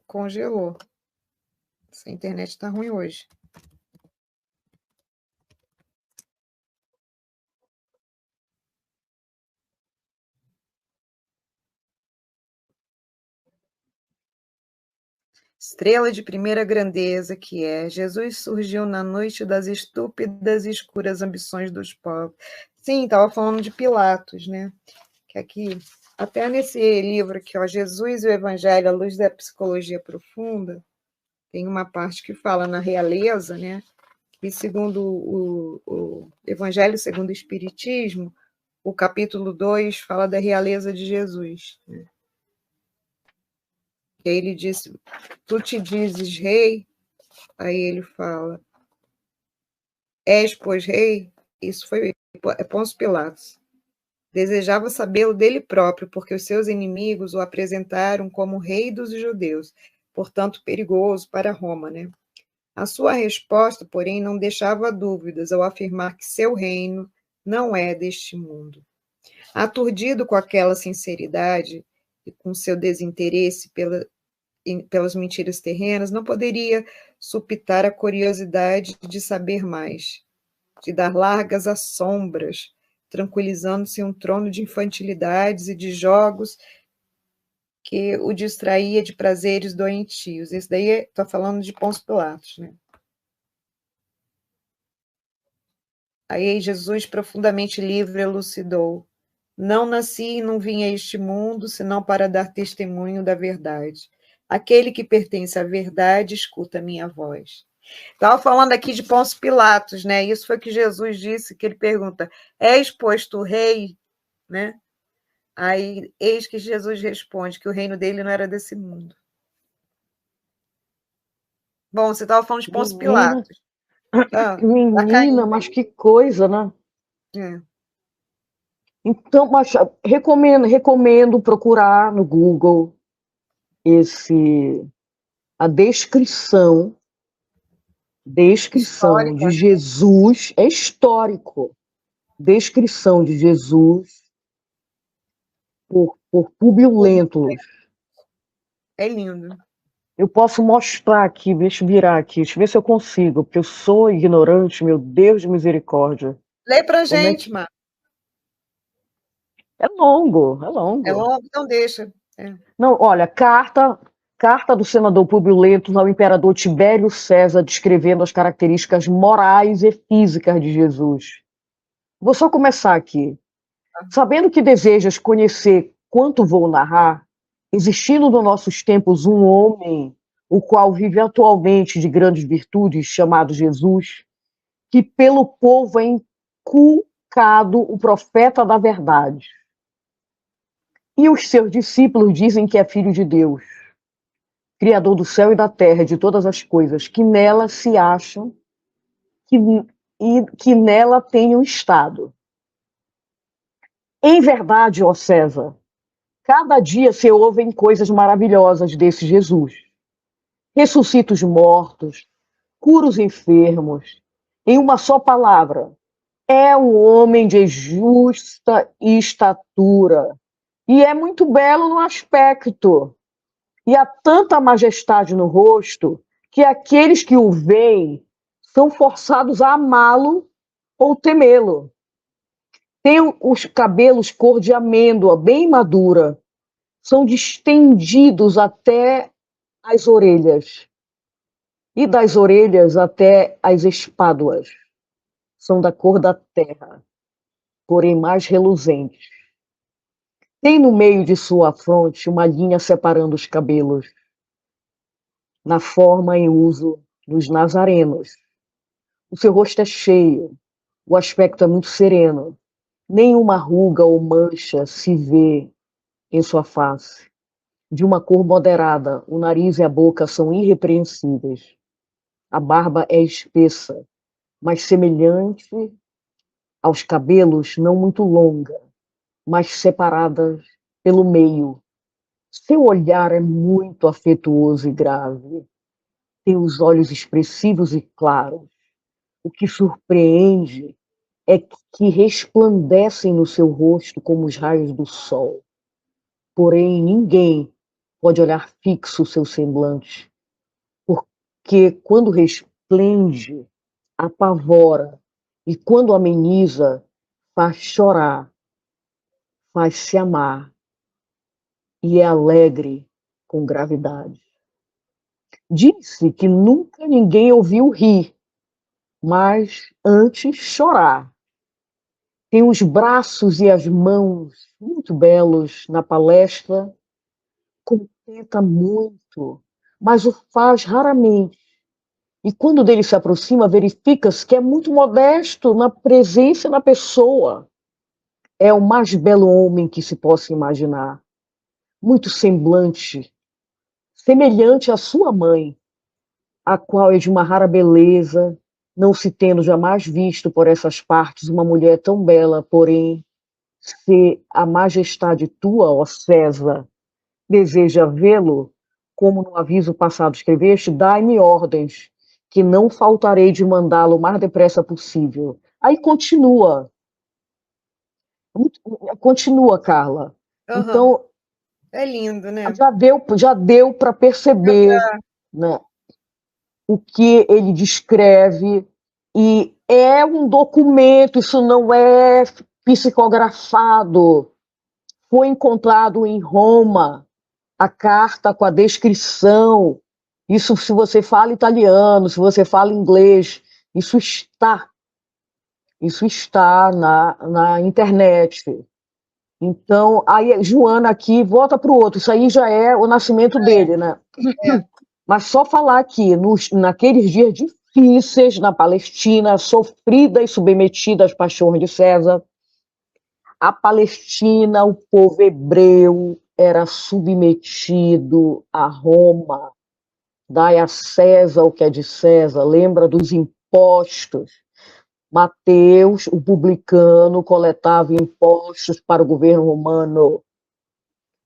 Congelou. Essa internet está ruim hoje. Estrela de primeira grandeza que é, Jesus surgiu na noite das estúpidas e escuras ambições dos povos. Sim, estava falando de Pilatos, né? Que aqui, até nesse livro aqui, ó, Jesus e o Evangelho à luz da psicologia profunda, tem uma parte que fala na realeza, né? E segundo o Evangelho segundo o Espiritismo, o capítulo 2 fala da realeza de Jesus, né? E aí ele disse, tu te dizes rei? Aí ele fala, és, pois, rei? Isso foi Pôncio Pilatos. Desejava sabê-lo dele próprio, porque os seus inimigos o apresentaram como rei dos judeus, portanto perigoso para Roma, né? A sua resposta, porém, não deixava dúvidas ao afirmar que seu reino não é deste mundo. Aturdido com aquela sinceridade e com seu desinteresse pelas mentiras terrenas, não poderia supitar a curiosidade de saber mais, de dar largas às sombras, tranquilizando-se em um trono de infantilidades e de jogos que o distraía de prazeres doentios. Esse daí está falando de Pôncio Pilatos, né? Aí Jesus, profundamente livre, elucidou: não nasci e não vim a este mundo, senão para dar testemunho da verdade. Aquele que pertence à verdade, escuta a minha voz. Estava falando aqui de Pôncio Pilatos, né? Isso foi que Jesus disse, que ele pergunta, és, pois, tu rei? Né? Aí, eis que Jesus responde que o reino dele não era desse mundo. Bom, você estava falando de Pôncio Pilatos. Menina, mas que coisa, né? É. Então, mas recomendo procurar no Google a descrição Histórico, de Jesus, é histórico, descrição de Jesus por Públio Lentulus. É lindo. Eu posso mostrar aqui, deixa eu virar aqui, deixa eu ver se eu consigo, porque eu sou ignorante, meu Deus de misericórdia. Lê pra gente, Marcos. É longo, é longo. É longo, então deixa. É. Não, olha, carta do senador Públio Lentulus ao imperador Tibério César, descrevendo as características morais e físicas de Jesus. Vou só começar aqui. Sabendo que desejas conhecer quanto vou narrar, existindo nos nossos tempos um homem, o qual vive atualmente de grandes virtudes, chamado Jesus, que pelo povo é inculcado o profeta da verdade. E os seus discípulos dizem que é filho de Deus, Criador do céu e da terra, de todas as coisas, que nelas se acham, que nela tenham estado. Em verdade, ó César, cada dia se ouvem coisas maravilhosas desse Jesus. Ressuscita os mortos, cura os enfermos. Em uma só palavra, é um homem de justa estatura e é muito belo no aspecto. E há tanta majestade no rosto que aqueles que o veem são forçados a amá-lo ou temê-lo. Tem os cabelos cor de amêndoa, bem madura, são distendidos até as orelhas, e das orelhas até as espáduas. São da cor da terra, porém mais reluzentes. Tem no meio de sua fronte uma linha separando os cabelos, na forma em uso dos nazarenos. O seu rosto é cheio, o aspecto é muito sereno, nenhuma ruga ou mancha se vê em sua face. De uma cor moderada, o nariz e a boca são irrepreensíveis. A barba é espessa, mas semelhante aos cabelos, não muito longa, mas separadas pelo meio. Seu olhar é muito afetuoso e grave. Tem os olhos expressivos e claros. O que surpreende é que resplandecem no seu rosto como os raios do sol. Porém, ninguém pode olhar fixo o seu semblante, porque quando resplende, apavora, e quando ameniza, faz chorar, faz se amar, e é alegre com gravidade. Disse que nunca ninguém ouviu rir, mas antes chorar. Tem os braços e as mãos muito belos na palestra, contenta muito, mas o faz raramente. E quando dele se aproxima, verifica-se que é muito modesto na presença da pessoa. É o mais belo homem que se possa imaginar. Muito semblante, semelhante à sua mãe, a qual é de uma rara beleza, não se tendo jamais visto por essas partes uma mulher tão bela, porém, se a majestade tua, ó César, deseja vê-lo, como no aviso passado escreveste, dai-me ordens, que não faltarei de mandá-lo o mais depressa possível. Aí continua, Carla. Uhum. Então, é lindo, né? Já deu para perceber, né, o que ele descreve, e é um documento, isso não é psicografado. Foi encontrado em Roma a carta com a descrição. Isso se você fala italiano, se você fala inglês, isso está na internet. Então, aí Joana aqui volta para o outro, isso aí já é o nascimento dele, né? É. Mas só falar aqui, naqueles dias difíceis na Palestina, sofrida e submetida às paixões de César, a Palestina, o povo hebreu, era submetido a Roma. Dai a César o que é de César, lembra dos impostos. Mateus, o publicano, coletava impostos para o governo romano.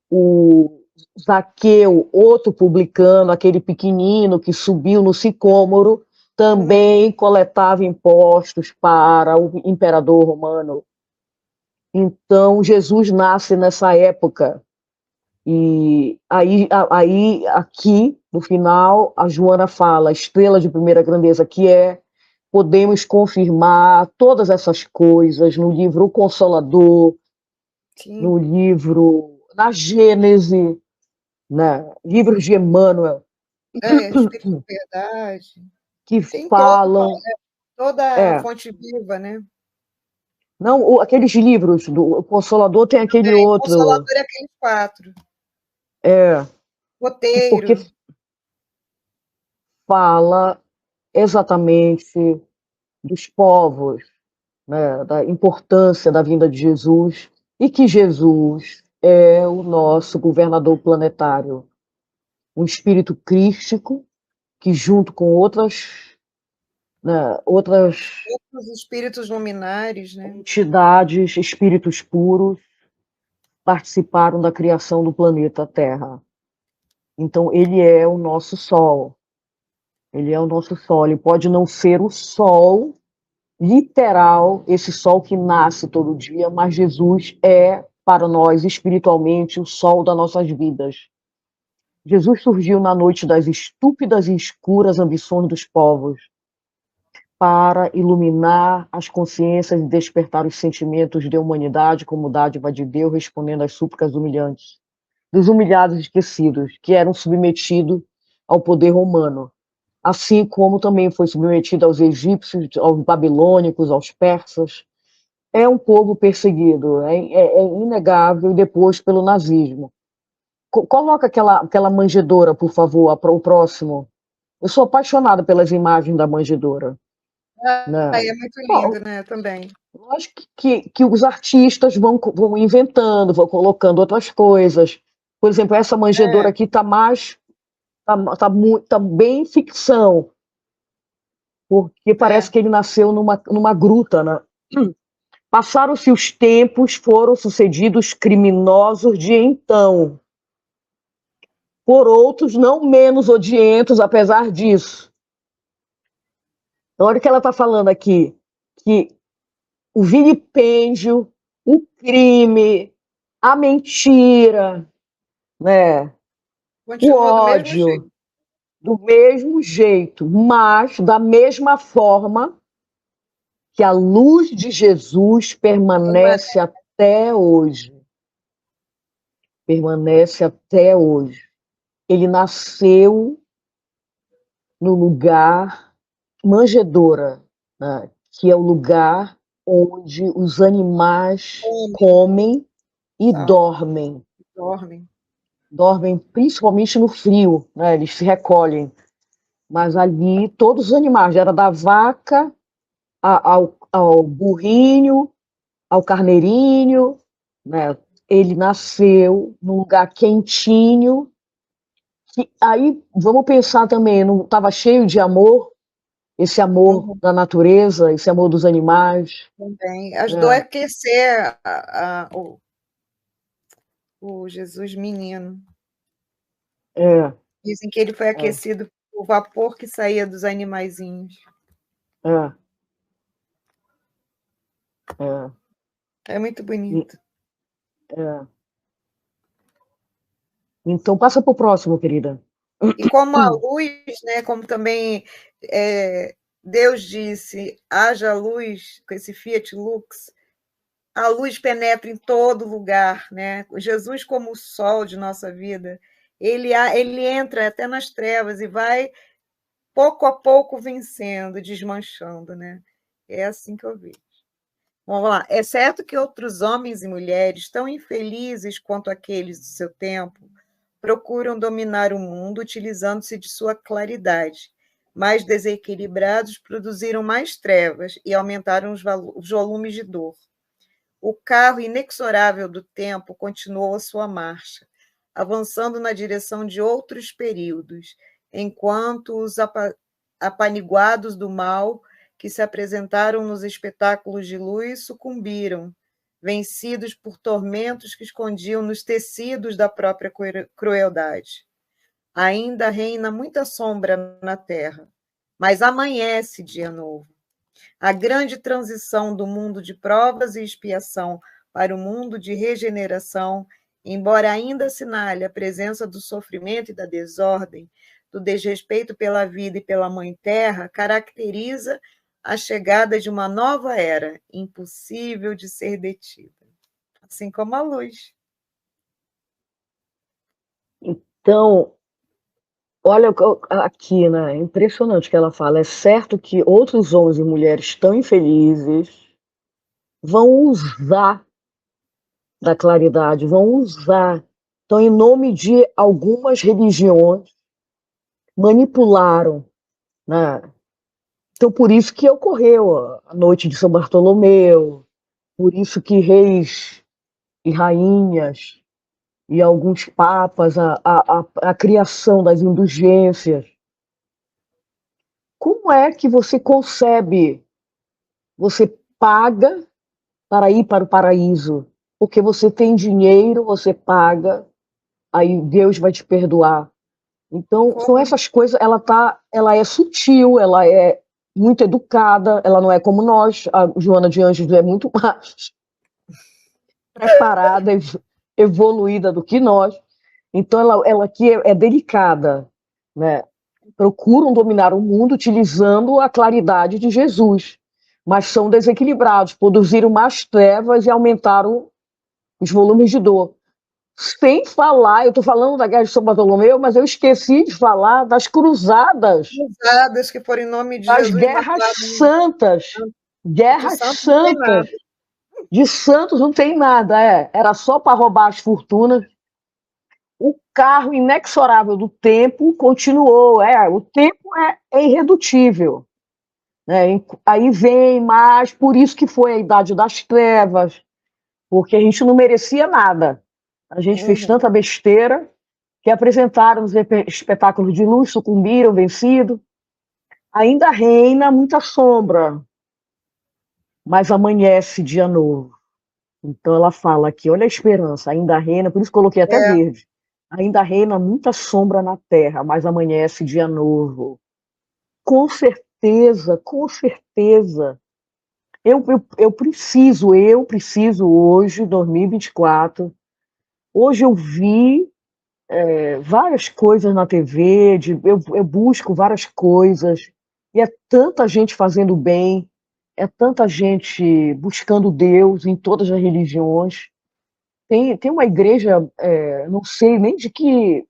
O Zaqueu, outro publicano, aquele pequenino que subiu no sicômoro, também coletava impostos para o imperador romano. Então, Jesus nasce nessa época. E aí aqui, no final, a Joana fala, estrela de primeira grandeza, que podemos confirmar todas essas coisas no livro O Consolador, Sim. no livro, na Gênese, né? Livros de Emmanuel. Espírito de Verdade. Que Tem falam... toda a fonte viva, né? Não, aqueles livros, o Consolador tem aquele outro... O Consolador é aqueles 4. Roteiro. Porque fala exatamente dos povos, né, da importância da vinda de Jesus, e que Jesus é o nosso governador planetário, um espírito crístico que, junto com outras né, outros espíritos luminares, né? entidades, espíritos puros, participaram da criação do planeta Terra. Então, ele é o nosso Sol. Ele é o nosso Sol. Ele pode não ser o Sol literal, esse Sol que nasce todo dia, mas Jesus é, para nós, espiritualmente, o Sol das nossas vidas. Jesus surgiu na noite das estúpidas e escuras ambições dos povos, para iluminar as consciências e despertar os sentimentos de humanidade como dádiva de Deus, respondendo às súplicas humilhantes dos humilhados e esquecidos, que eram submetidos ao poder romano, assim como também foi submetido aos egípcios, aos babilônicos, aos persas. É um povo perseguido, é inegável, e depois pelo nazismo. Coloca aquela manjedoura, por favor, para o próximo. Eu sou apaixonada pelas imagens da manjedoura. Né? É muito lindo, né? Também. Acho que os artistas vão inventando, vão colocando outras coisas. Por exemplo, essa manjedoura aqui está mais. Tá bem ficção, porque parece que ele nasceu numa gruta, né? Passaram-se os tempos, foram sucedidos criminosos de então, por outros não menos odientos, apesar disso. Na hora que ela está falando aqui que o vilipêndio, o crime, a mentira, né? O ódio, do mesmo jeito, mas da mesma forma que a luz de Jesus permanece até hoje. Permanece até hoje. Ele nasceu no lugar manjedoura, né? Que é o lugar onde os animais comem e dormem. Dormem principalmente no frio, né? Eles se recolhem. Mas ali todos os animais, era da vaca ao burrinho, ao carneirinho, né? Ele nasceu num lugar quentinho. Que, aí vamos pensar também, não estava cheio de amor, esse amor da natureza, esse amor dos animais. Também ajudou a aquecer o Jesus menino. Dizem que ele foi aquecido por vapor que saía dos animaizinhos. É muito bonito. Então, passa para o próximo, querida. E como a luz, né, como também Deus disse, haja luz, com esse Fiat Lux, a luz penetra em todo lugar, né? Jesus, como o sol de nossa vida, ele entra até nas trevas e vai, pouco a pouco, vencendo, desmanchando, né? É assim que eu vejo. Vamos lá. É certo que outros homens e mulheres, tão infelizes quanto aqueles do seu tempo, procuram dominar o mundo utilizando-se de sua claridade. Mais desequilibrados produziram mais trevas e aumentaram os volumes de dor. O carro inexorável do tempo continuou a sua marcha, avançando na direção de outros períodos, enquanto os apaniguados do mal que se apresentaram nos espetáculos de luz sucumbiram, vencidos por tormentos que escondiam nos tecidos da própria crueldade. Ainda reina muita sombra na terra, mas amanhece dia novo. A grande transição do mundo de provas e expiação para o mundo de regeneração, embora ainda assinale a presença do sofrimento e da desordem, do desrespeito pela vida e pela Mãe Terra, caracteriza a chegada de uma nova era, impossível de ser detida, assim como a luz. Então, olha aqui, né? É impressionante o que ela fala. É certo que outros homens e mulheres tão infelizes vão usar da claridade, vão usar. Então, em nome de algumas religiões, manipularam, né? Então, por isso que ocorreu a noite de São Bartolomeu, por isso que reis e rainhas e alguns papas, a criação das indulgências, como é que você concebe? Você paga para ir para o paraíso, porque você tem dinheiro, você paga, aí Deus vai te perdoar. Então, são essas coisas, ela é sutil, ela é muito educada, ela não é como nós, a Joana de Anjos é muito mais preparada, evoluída do que nós. Então, ela aqui é delicada, né? Procuram dominar o mundo utilizando a claridade de Jesus, mas são desequilibrados, produziram mais trevas e aumentaram os volumes de dor. Sem falar, eu estou falando da guerra de São Bartolomeu, mas eu esqueci de falar das cruzadas. Cruzadas que foram em nome de das Jesus. guerras santas. Guerras santas. De santos não tem nada, era só para roubar as fortunas. O carro inexorável do tempo continuou, o tempo é irredutível. Né? Aí vem mais, por isso que foi a Idade das Trevas, porque a gente não merecia nada. A gente fez tanta besteira que apresentaram os espetáculos de luz, sucumbiram, vencido. Ainda reina muita sombra, mas amanhece dia novo. Então ela fala aqui, olha a esperança, ainda reina, por isso coloquei até verde. Ainda reina muita sombra na terra, mas amanhece dia novo. Com certeza, com certeza. Eu preciso hoje, 2024. Hoje eu vi várias coisas na TV, eu busco várias coisas, e é tanta gente fazendo bem, é tanta gente buscando Deus em todas as religiões. Tem uma igreja, não sei nem de que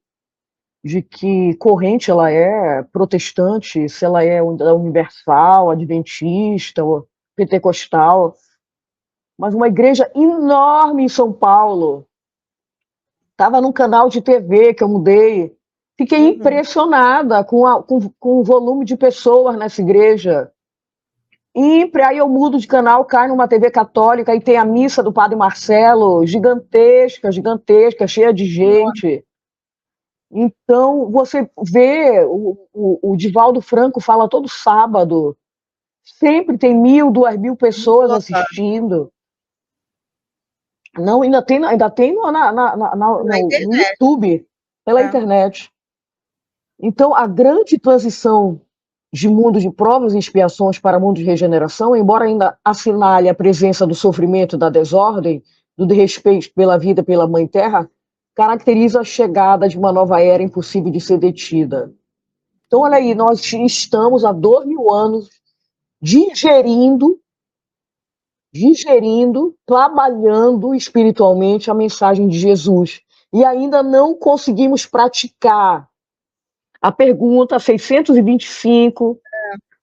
corrente ela é, protestante, se ela é universal, adventista, ou pentecostal, mas uma igreja enorme em São Paulo. Estava num canal de TV que eu mudei. Fiquei impressionada com o volume de pessoas nessa igreja. E aí eu mudo de canal, cai numa TV católica e tem a missa do Padre Marcelo, gigantesca, gigantesca, cheia de gente. Então, você vê, o Divaldo Franco fala todo sábado, sempre tem 1.000, 2.000 pessoas assistindo. Não, ainda tem no YouTube, pela internet. Então, a grande transição de mundo de provas e expiações para mundo de regeneração, embora ainda assinale a presença do sofrimento, da desordem, do desrespeito pela vida, pela Mãe Terra, caracteriza a chegada de uma nova era impossível de ser detida. Então, olha aí, nós estamos há 2.000 anos digerindo, trabalhando espiritualmente a mensagem de Jesus. E ainda não conseguimos praticar. A pergunta 625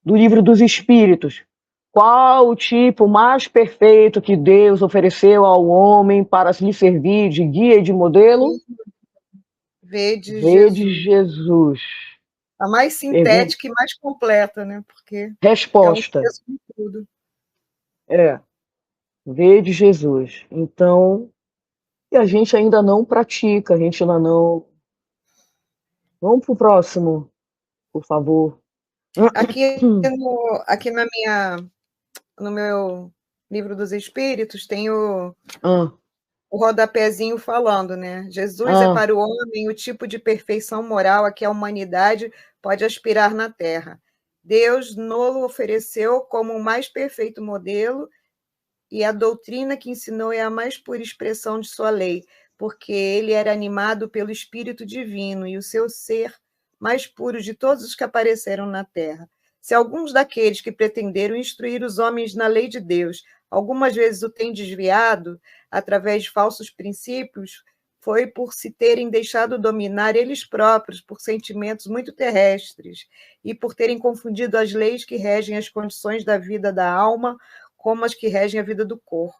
do Livro dos Espíritos. Qual o tipo mais perfeito que Deus ofereceu ao homem para lhe servir de guia e de modelo? Vede Jesus. A mais sintética e mais completa, né? Porque resposta. É um tudo. Vede Jesus. Então, e a gente ainda não pratica, a gente ainda não. Vamos para o próximo, por favor. Aqui no meu Livro dos Espíritos tem o rodapézinho falando, né? Jesus é para o homem o tipo de perfeição moral a que a humanidade pode aspirar na Terra. Deus nolo ofereceu como o mais perfeito modelo e a doutrina que ensinou é a mais pura expressão de sua lei, porque ele era animado pelo Espírito Divino e o seu ser mais puro de todos os que apareceram na Terra. Se alguns daqueles que pretenderam instruir os homens na lei de Deus algumas vezes o têm desviado através de falsos princípios, foi por se terem deixado dominar eles próprios por sentimentos muito terrestres e por terem confundido as leis que regem as condições da vida da alma como as que regem a vida do corpo.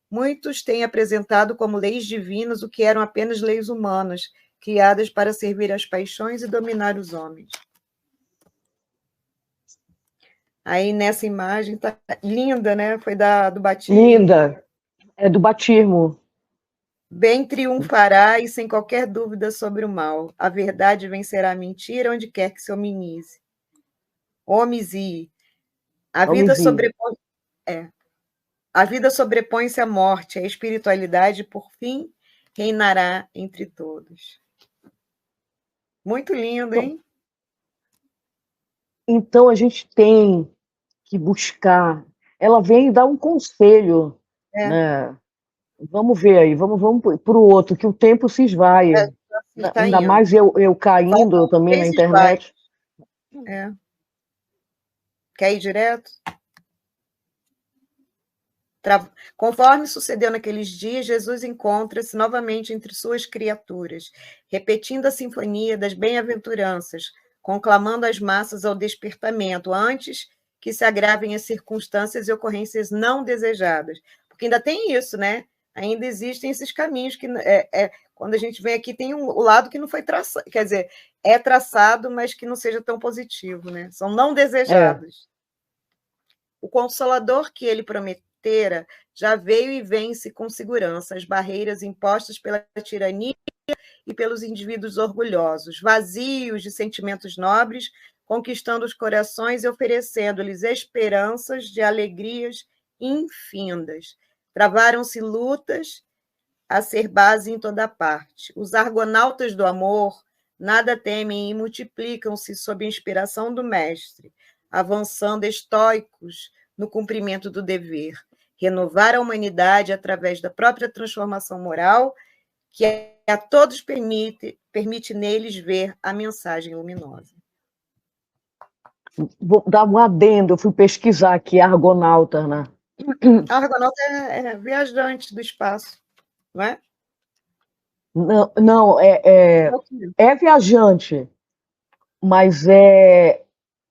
Muitos têm apresentado como leis divinas o que eram apenas leis humanas, criadas para servir às paixões e dominar os homens. Aí nessa imagem tá linda, né? Foi do batismo. Linda, é do batismo. Bem triunfará e sem qualquer dúvida sobre o mal. A verdade vencerá a mentira onde quer que se hominize. Homizi. A vida Homizi. sobrepõe, a vida sobrepõe-se à morte, a espiritualidade, por fim, reinará entre todos. Muito lindo, hein? Então a gente tem que buscar. Ela vem dar um conselho, né? Vamos ver aí, vamos para o outro, que o tempo se esvai. Tá Ainda indo. mais eu caindo também na internet. Quer ir direto? Conforme sucedeu naqueles dias, Jesus encontra-se novamente entre suas criaturas, repetindo a sinfonia das bem-aventuranças, conclamando as massas ao despertamento, antes que se agravem as circunstâncias e ocorrências não desejadas. Porque ainda tem isso, né? Ainda existem esses caminhos que, quando a gente vem aqui, tem o lado que não foi traçado, quer dizer, é traçado, mas que não seja tão positivo, né? São não desejados. O Consolador que ele prometera já veio e vence com segurança as barreiras impostas pela tirania e pelos indivíduos orgulhosos, vazios de sentimentos nobres, conquistando os corações e oferecendo-lhes esperanças de alegrias infindas. Travaram-se lutas a ser base em toda parte. Os argonautas do amor nada temem e multiplicam-se sob a inspiração do mestre, avançando estoicos no cumprimento do dever, renovar a humanidade através da própria transformação moral, que a todos permite neles ver a mensagem luminosa. Vou dar um adendo, eu fui pesquisar aqui, argonauta, né? A argonauta é viajante do espaço, não é? Não, é viajante, mas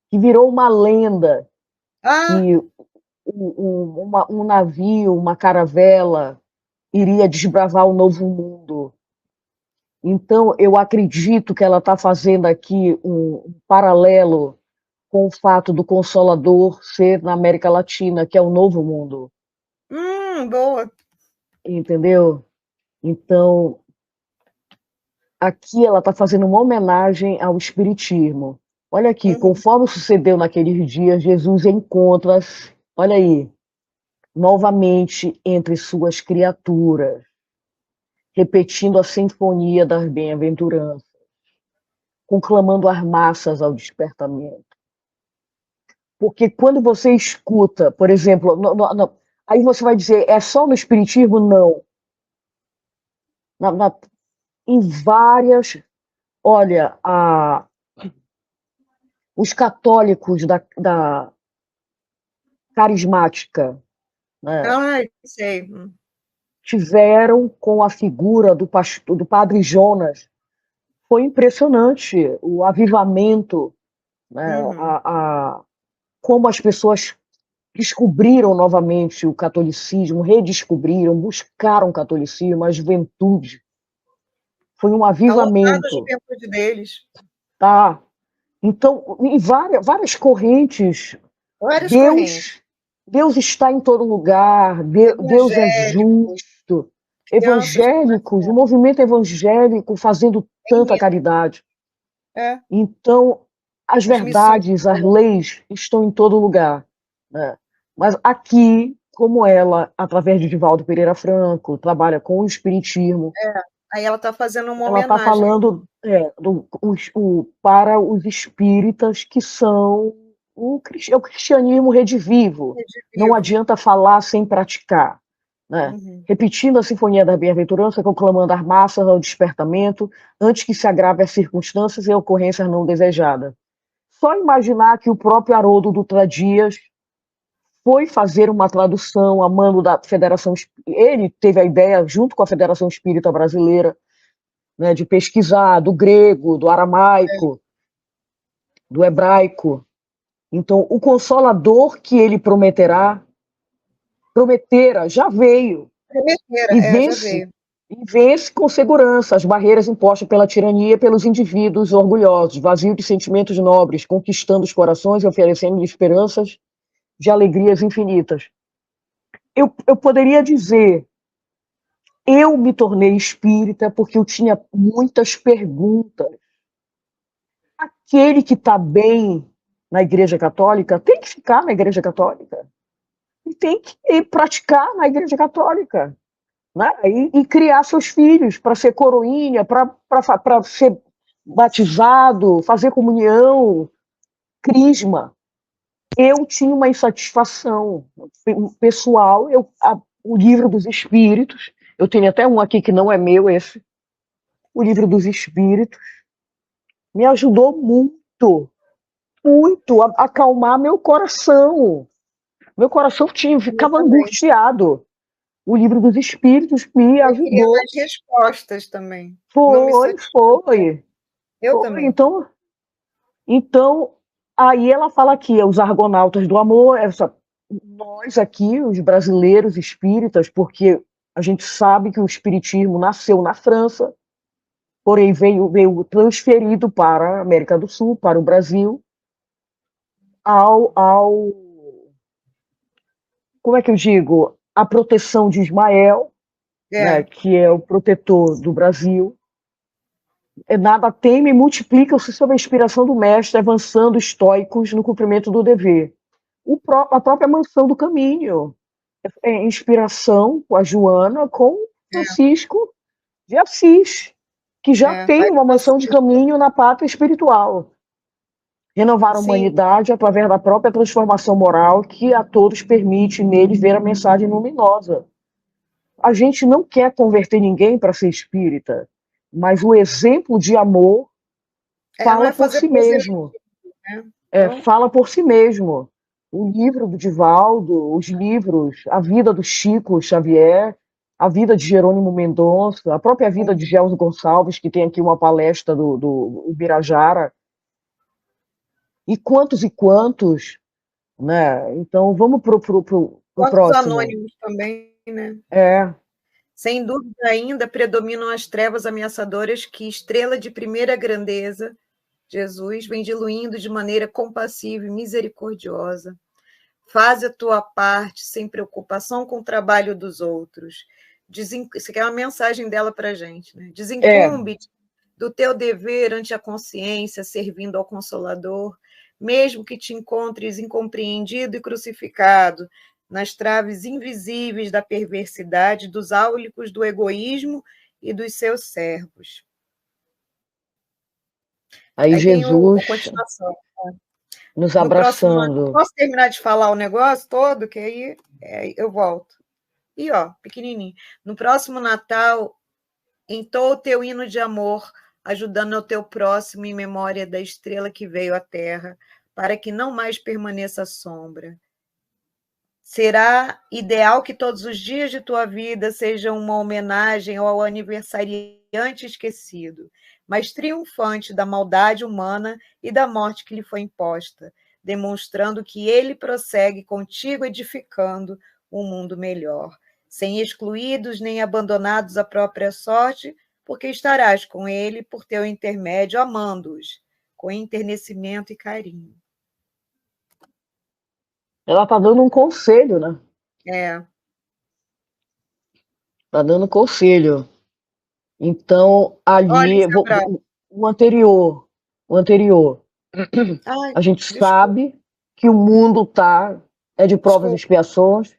que virou uma lenda que um navio, uma caravela, iria desbravar o novo mundo. Então, eu acredito que ela está fazendo aqui um paralelo com o fato do Consolador ser na América Latina, que é o novo mundo. Boa. Entendeu? Então, aqui ela está fazendo uma homenagem ao Espiritismo. Olha aqui, conforme sucedeu naqueles dias, Jesus encontra-se, olha aí, novamente entre suas criaturas, repetindo a sinfonia das bem-aventuranças, conclamando as massas ao despertamento. Porque quando você escuta, por exemplo, aí você vai dizer, é só no Espiritismo? Não. Em várias... Olha, os católicos da carismática, né, sei. tiveram com a figura do Padre Jonas. Foi impressionante o avivamento, né, como as pessoas descobriram novamente o catolicismo, redescobriram, buscaram o catolicismo, a juventude. Foi um avivamento. A juventude deles. Tá. Então, em várias correntes, Deus está em todo lugar, Deus é justo. Evangélicos, o movimento evangélico fazendo tanta caridade. Então, as verdades, as leis estão em todo lugar, né? Mas aqui, como ela, através de Divaldo Pereira Franco, trabalha com o Espiritismo, aí ela está fazendo uma homenagem. Ela está falando para os espíritas que são o cristianismo redivivo. Não adianta falar sem praticar, né? Repetindo a sinfonia da bem-aventurança, conclamando as massas ao despertamento, antes que se agrave as circunstâncias e ocorrências não desejadas. Só imaginar que o próprio Haroldo Dutra Dias foi fazer uma tradução a mando da Federação... Ele teve a ideia, junto com a Federação Espírita Brasileira, né, de pesquisar do grego, do aramaico, do hebraico. Então, o Consolador que ele prometera, já veio. Já veio. E vence com segurança as barreiras impostas pela tirania e pelos indivíduos orgulhosos, vazios de sentimentos nobres, conquistando os corações e oferecendo esperanças de alegrias infinitas. Eu poderia dizer, eu me tornei espírita porque eu tinha muitas perguntas. Aquele que está bem, na Igreja Católica, tem que ficar na Igreja Católica. E tem que praticar na Igreja Católica. Né? E criar seus filhos para ser coroinha, para ser batizado, fazer comunhão, crisma. Eu tinha uma insatisfação pessoal, o Livro dos Espíritos, eu tenho até um aqui que não é meu, esse, o Livro dos Espíritos, me ajudou muito a acalmar meu coração. Meu coração ficava angustiado. O Livro dos Espíritos me ajudou. Eu queria mais respostas também. Foi. Também. Então, aí ela fala aqui, os argonautas do amor, nós aqui, os brasileiros espíritas, porque a gente sabe que o espiritismo nasceu na França, porém veio transferido para a América do Sul, para o Brasil, como é que eu digo? A proteção de Ismael, né, que é o protetor do Brasil. Nada teme e multiplicam-se sob a inspiração do mestre, avançando estoicos no cumprimento do dever. A própria Mansão do Caminho é inspiração com a Joana, com Francisco de Assis, que já tem uma mansão de caminho na pátria espiritual. Renovar a humanidade através da própria transformação moral que a todos permite neles ver a mensagem luminosa. A gente não quer converter ninguém para ser espírita, mas o exemplo de amor fala por si mesmo. Fala por si mesmo. O livro do Divaldo, os livros, a vida do Chico Xavier, a vida de Jerônimo Mendonça, a própria vida de Gelson Gonçalves, que tem aqui uma palestra do Ibirajara, e quantos, né? Então vamos pro próximo. Anônimos também, né? Sem dúvida ainda predominam as trevas ameaçadoras que estrela de primeira grandeza, Jesus, vem diluindo de maneira compassiva e misericordiosa. Faz a tua parte sem preocupação com o trabalho dos outros. Isso aqui é uma mensagem dela para a gente, né? Desincumbe-te do teu dever ante a consciência, servindo ao Consolador, mesmo que te encontres incompreendido e crucificado nas traves invisíveis da perversidade, dos áulicos do egoísmo e dos seus servos. Aí Jesus nos abraçando. Posso terminar de falar o negócio todo, que aí eu volto. E, pequenininho. No próximo Natal, entoa o teu hino de amor, ajudando ao teu próximo em memória da estrela que veio à Terra, para que não mais permaneça a sombra. Será ideal que todos os dias de tua vida sejam uma homenagem ao aniversariante esquecido, mas triunfante da maldade humana e da morte que lhe foi imposta, demonstrando que ele prossegue contigo edificando um mundo melhor, sem excluídos nem abandonados à própria sorte, porque estarás com ele por teu intermédio, amando-os, com enternecimento e carinho. Ela está dando um conselho, né? Está dando conselho. Então, ali, o anterior, a gente sabe que o mundo é de provas e expiações,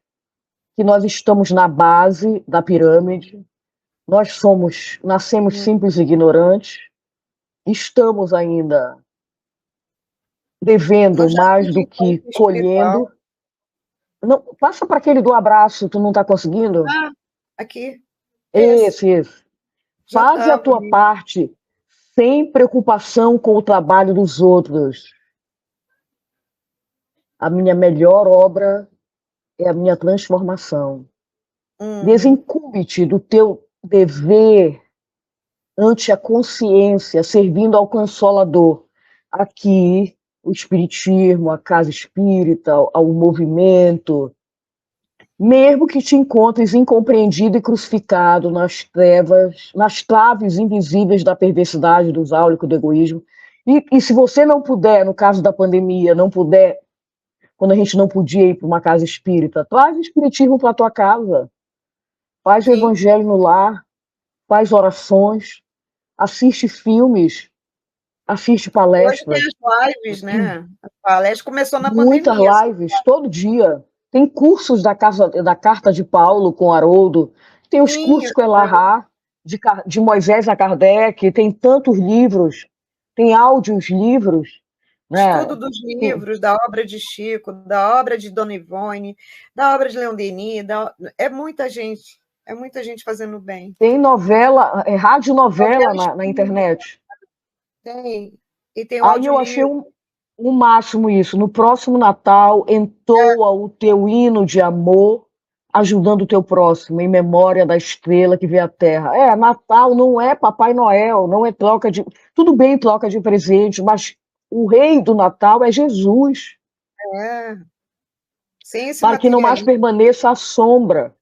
que nós estamos na base da pirâmide, nascemos simples e ignorantes, estamos ainda devendo mais do que colhendo. Não, passa para aquele do abraço, tu não está conseguindo? Aqui. Esse. Faz a tua parte sem preocupação com o trabalho dos outros. A minha melhor obra é a minha transformação. Desincumbe-te do teu dever ante a consciência, servindo ao Consolador. Aqui, o Espiritismo, a Casa Espírita, ao movimento, mesmo que te encontres incompreendido e crucificado nas trevas, nas traves invisíveis da perversidade, dos áulicos, do egoísmo, e se você não puder, no caso da pandemia, não puder, quando a gente não podia ir para uma casa espírita, traz o espiritismo para a tua casa, faz o evangelho no lar, faz orações, assiste filmes assiste Hoje tem palestras, as lives, né? A palestra começou na muitas pandemia. lives, todo dia. Tem cursos da Carta de Paulo com Haroldo, tem os Sim, cursos com Elahá, de Moisés a Kardec, tem tantos livros, tem áudios livros, estudo né? dos livros, da obra de Chico, da obra de Dona Ivone, da obra de Leon Denis, é muita gente fazendo bem. Tem novela, radionovela Novela na internet. tem, e tem o Aí eu achei audiolivro. um máximo isso. No próximo Natal, entoa o teu hino de amor, ajudando o teu próximo, em memória da estrela que vê a terra. Natal não é Papai Noel, não é troca de. Tudo bem, troca de presente, mas o rei do Natal é Jesus, É, sem esse para que não mais materialismo. permaneça a sombra.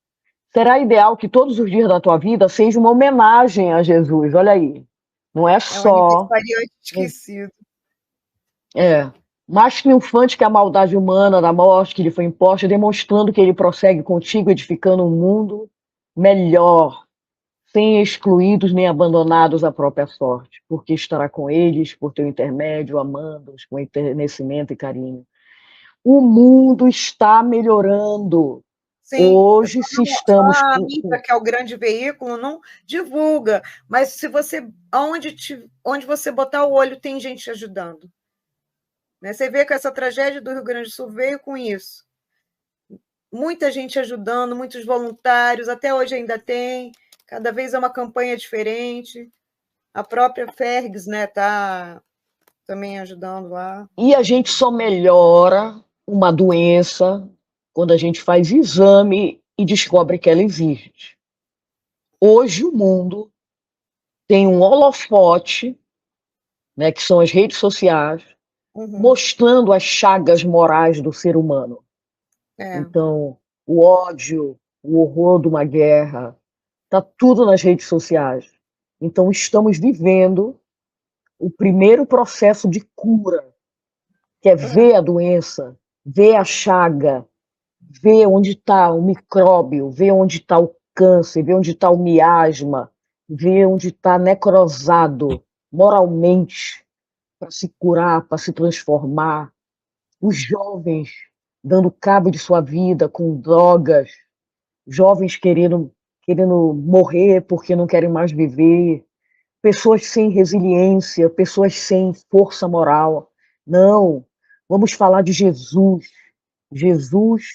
Será ideal que todos os dias da tua vida sejam uma homenagem a Jesus. Olha aí. Não é É um só. aniversariante esquecido. Mais triunfante que a maldade humana da morte que lhe foi imposta, demonstrando que ele prossegue contigo, edificando um mundo melhor, sem excluídos nem abandonados à própria sorte, porque estará com eles, por teu intermédio, amando-os com enternecimento e carinho. O mundo está melhorando. Sim, Hoje, se só estamos a mídia, que é o grande veículo, não divulga, mas se você, onde você botar o olho, tem gente ajudando. Né? Você vê que essa tragédia do Rio Grande do Sul veio com isso. Muita gente ajudando, muitos voluntários, até hoje ainda tem, cada vez é uma campanha diferente. A própria Fergs, né, está também ajudando lá. E a gente só melhora uma doença quando a gente faz exame e descobre que ela existe. Hoje o mundo tem um holofote, né, que são as redes sociais, mostrando as chagas morais do ser humano. Então, o ódio, o horror de uma guerra, está tudo nas redes sociais. Então, estamos vivendo o primeiro processo de cura, que é ver a doença, ver a chaga, ver onde está o micróbio, ver onde está o câncer, ver onde está o miasma, ver onde está necrosado moralmente, para se curar, para se transformar. Os jovens dando cabo de sua vida com drogas, jovens querendo morrer porque não querem mais viver, pessoas sem resiliência, pessoas sem força moral. Não, vamos falar de Jesus. Jesus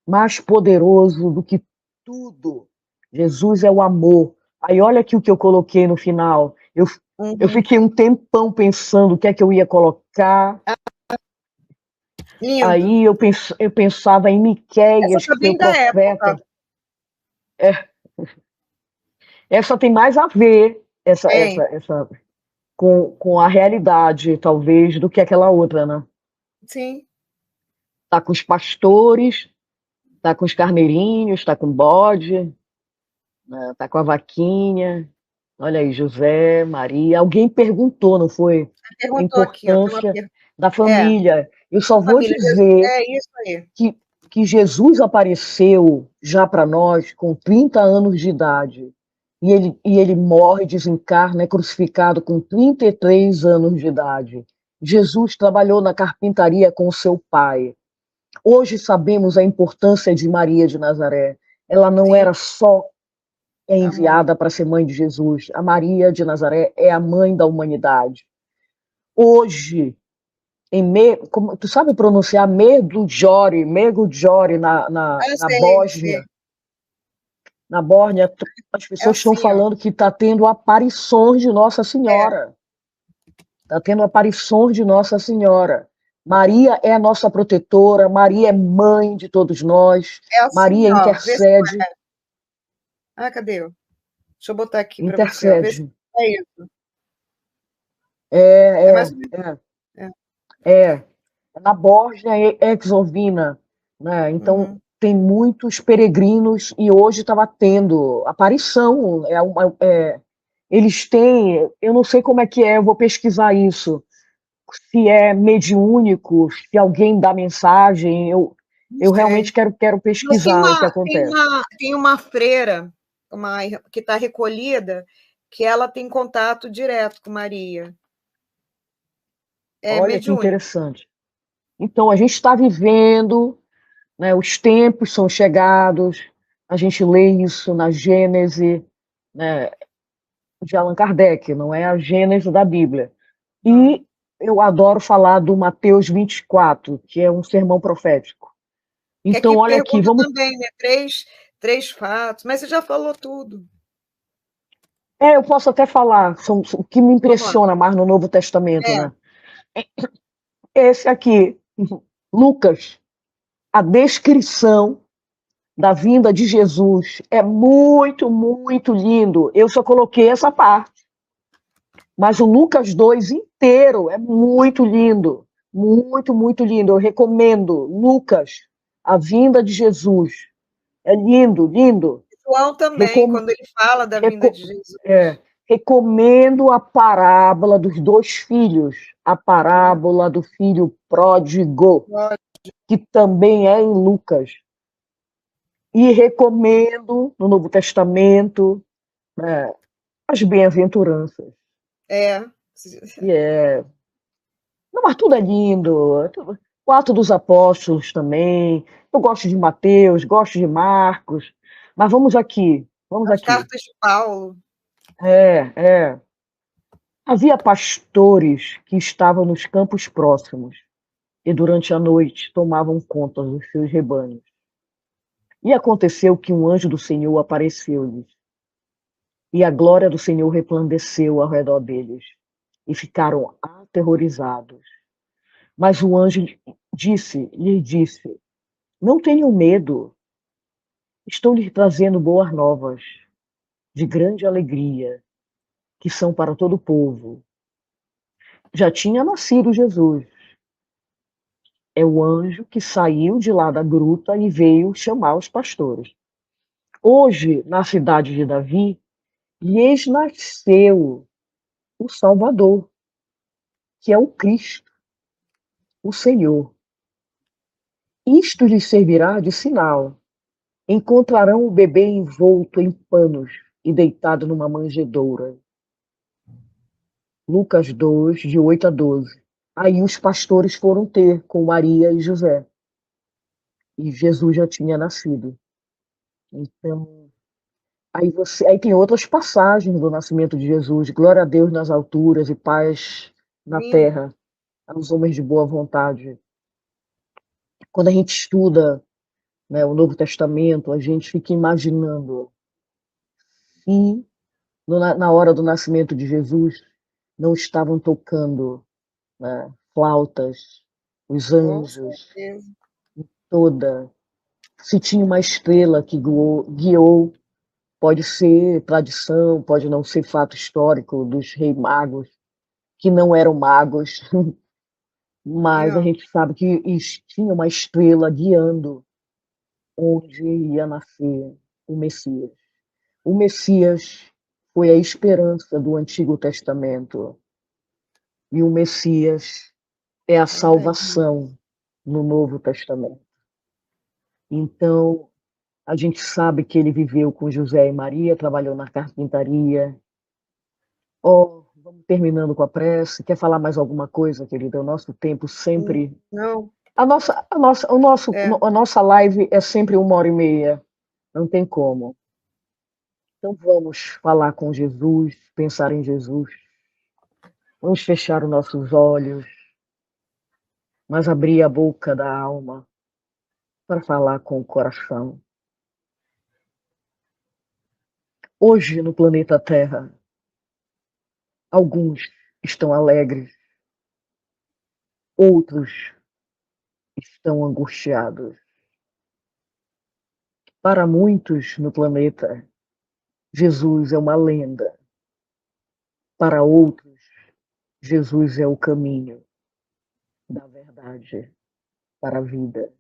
mais poderoso do que tudo. Jesus é o amor. Aí olha aqui o que eu coloquei no final. Eu fiquei um tempão pensando o que é que eu ia colocar. Lindo. Aí eu pensava em Miqueias, que foi o profeta. Essa tem mais a ver com a realidade, talvez, do que aquela outra, né? Sim. Tá com os pastores, tá com os carneirinhos, tá com o bode, né? Tá com a vaquinha. Olha aí, José, Maria. Alguém perguntou, não foi? A importância da família. Eu só vou dizer que Jesus apareceu já para nós com 30 anos de idade. E ele morre, desencarna, é crucificado com 33 anos de idade. Jesus trabalhou na carpintaria com seu pai. Hoje sabemos a importância de Maria de Nazaré. Ela não era só enviada para ser mãe de Jesus. A Maria de Nazaré é a mãe da humanidade. Hoje, tu sabe pronunciar Medjugorje na Bósnia? Na Bósnia, as pessoas estão falando que está tendo aparições de Nossa Senhora. Está tendo aparições de Nossa Senhora. Maria é a nossa protetora, Maria é mãe de todos nós, assim, Maria intercede. Cadê? Deixa eu botar aqui para você. Intercede. É isso. É na Bósnia Herzegovina, né? Então tem muitos peregrinos e hoje estava tendo aparição. Eles têm, eu não sei como é que é, eu vou pesquisar isso. Se é mediúnico, se alguém dá mensagem, eu realmente quero pesquisar o que acontece. Tem uma freira que está recolhida, que ela tem contato direto com Maria. Olha que mediúnico. interessante. Então, a gente está vivendo, né, os tempos são chegados, a gente lê isso na Gênese, né, de Allan Kardec, não é a Gênese da Bíblia. E eu adoro falar do Mateus 24, que é um sermão profético. Que Então, aqui olha aqui, pergunta vamos. também, né? Três fatos, mas você já falou tudo. Eu posso até falar, o que me Vamos lá. impressiona mais no Novo Testamento, É. né? Esse aqui, Lucas, a descrição da vinda de Jesus é muito, muito lindo. Eu só coloquei essa parte. Mas o Lucas 2 inteiro é muito lindo. Muito, muito lindo. Eu recomendo. Lucas, a vinda de Jesus. É lindo, lindo. João também, Recom... quando ele fala da vinda Reco... de Jesus. Recomendo a parábola dos dois filhos. A parábola do filho pródigo, que também é em Lucas. E recomendo no Novo Testamento, né, as bem-aventuranças. É. Não, mas tudo é lindo. O Ato dos Apóstolos também. Eu gosto de Mateus, gosto de Marcos. Mas vamos aqui, vamos As aqui. cartas de Paulo. É. Havia pastores que estavam nos campos próximos e durante a noite tomavam conta dos seus rebanhos. E aconteceu que um anjo do Senhor apareceu-lhes, e a glória do Senhor resplandeceu ao redor deles, e ficaram aterrorizados. Mas o anjo lhe disse: Não tenham medo, estou lhes trazendo boas novas, de grande alegria, que são para todo o povo. Já tinha nascido Jesus. É o anjo que saiu de lá da gruta e veio chamar os pastores. Hoje, na cidade de Davi, lhes nasceu o Salvador, que é o Cristo, o Senhor. Isto lhes servirá de sinal. Encontrarão o bebê envolto em panos e deitado numa manjedoura. Lucas 2, de 8 a 12. Aí os pastores foram ter com Maria e José. E Jesus já tinha nascido. Então, aí tem outras passagens do nascimento de Jesus. Glória a Deus nas alturas e paz na Lindo. terra, aos homens de boa vontade. Quando a gente estuda, né, o Novo Testamento, a gente fica imaginando se na hora do nascimento de Jesus não estavam tocando, né, flautas, os Com anjos, certeza. toda. Se tinha uma estrela que guiou, pode ser tradição, pode não ser fato histórico dos reis magos, que não eram magos, mas a É. gente sabe que tinha uma estrela guiando onde ia nascer o Messias. O Messias foi a esperança do Antigo Testamento e o Messias é a Verdade. salvação no Novo Testamento. Então, a gente sabe que ele viveu com José e Maria, trabalhou na carpintaria. Vamos terminando com a prece. Quer falar mais alguma coisa, querida? O nosso tempo sempre. Não. A nossa live é sempre 1h30. Não tem como. Então vamos falar com Jesus, pensar em Jesus. Vamos fechar os nossos olhos, mas abrir a boca da alma para falar com o coração. Hoje, no planeta Terra, alguns estão alegres, outros estão angustiados. Para muitos no planeta, Jesus é uma lenda. Para outros, Jesus é o caminho da verdade para a vida.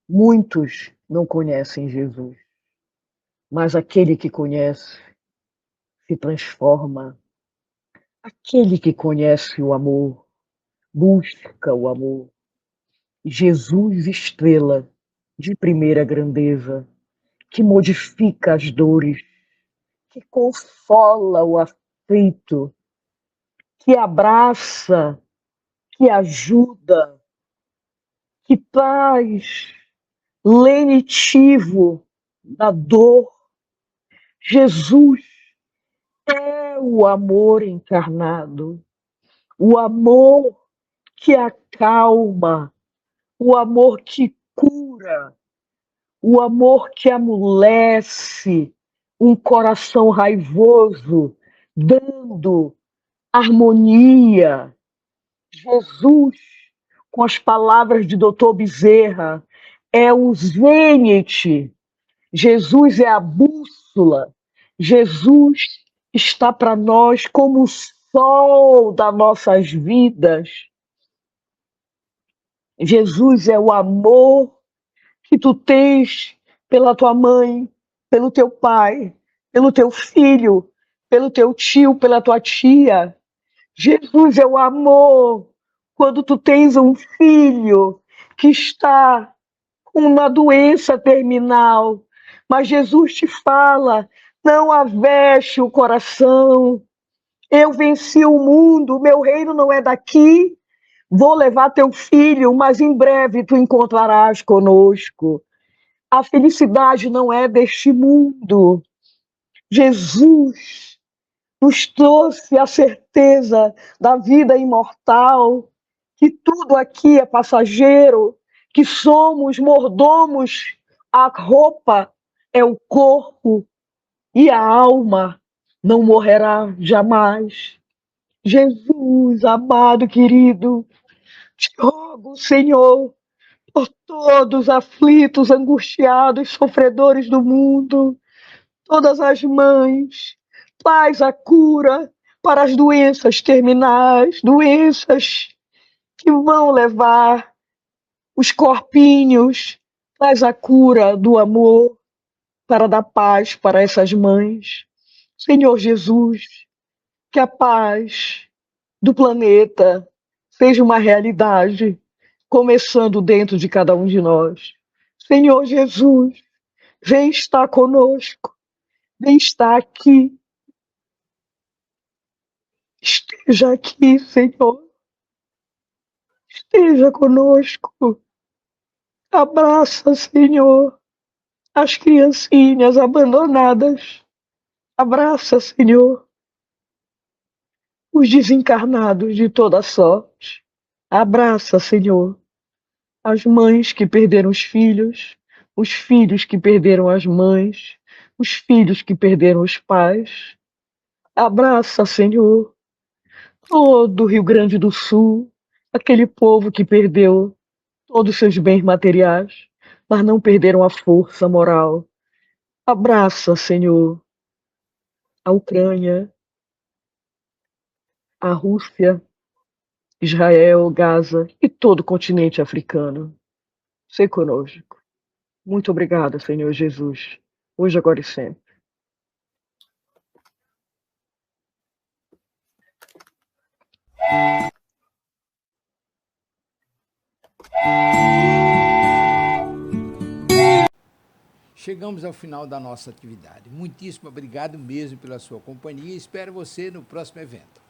Muitos não conhecem Jesus, mas aquele que conhece se transforma. Aquele que conhece o amor, busca o amor. Jesus, estrela de primeira grandeza, que modifica as dores, que consola o aflito, que abraça que ajuda, que traz lenitivo da dor. Jesus é o amor encarnado, o amor que acalma, o amor que cura, o amor que amolece um coração raivoso, dando harmonia. Jesus, com as palavras de Dr. Bezerra, é o zênite. Jesus é a bússola. Jesus está para nós como o sol das nossas vidas. Jesus é o amor que tu tens pela tua mãe, pelo teu pai, pelo teu filho, pelo teu tio, pela tua tia. Jesus é o amor quando tu tens um filho que está com uma doença terminal, mas Jesus te fala: não aveste o coração, eu venci o mundo, meu reino não é daqui, vou levar teu filho, mas em breve tu encontrarás conosco. A felicidade não é deste mundo. Jesus nos trouxe a certeza da vida imortal, que tudo aqui é passageiro, que somos mordomos, a roupa é o corpo e a alma não morrerá jamais. Jesus, amado, querido, te rogo, Senhor, por todos aflitos, angustiados, sofredores do mundo, todas as mães, faz a cura para as doenças terminais, doenças que vão levar os corpinhos, faz a cura do amor para dar paz para essas mães. Senhor Jesus, que a paz do planeta seja uma realidade, começando dentro de cada um de nós. Senhor Jesus, vem estar conosco, vem estar aqui. Esteja aqui, Senhor. Esteja conosco. Abraça, Senhor, as criancinhas abandonadas. Abraça, Senhor, os desencarnados de toda sorte. Abraça, Senhor, as mães que perderam os filhos que perderam as mães, os filhos que perderam os pais. Abraça, Senhor, todo o Rio Grande do Sul, aquele povo que perdeu todos os seus bens materiais, mas não perderam a força moral. Abraça, Senhor, a Ucrânia, a Rússia, Israel, Gaza e todo o continente africano. Sei conosco. Muito obrigada, Senhor Jesus, hoje, agora e sempre. Chegamos ao final da nossa atividade. Muitíssimo obrigado mesmo pela sua companhia e espero você no próximo evento.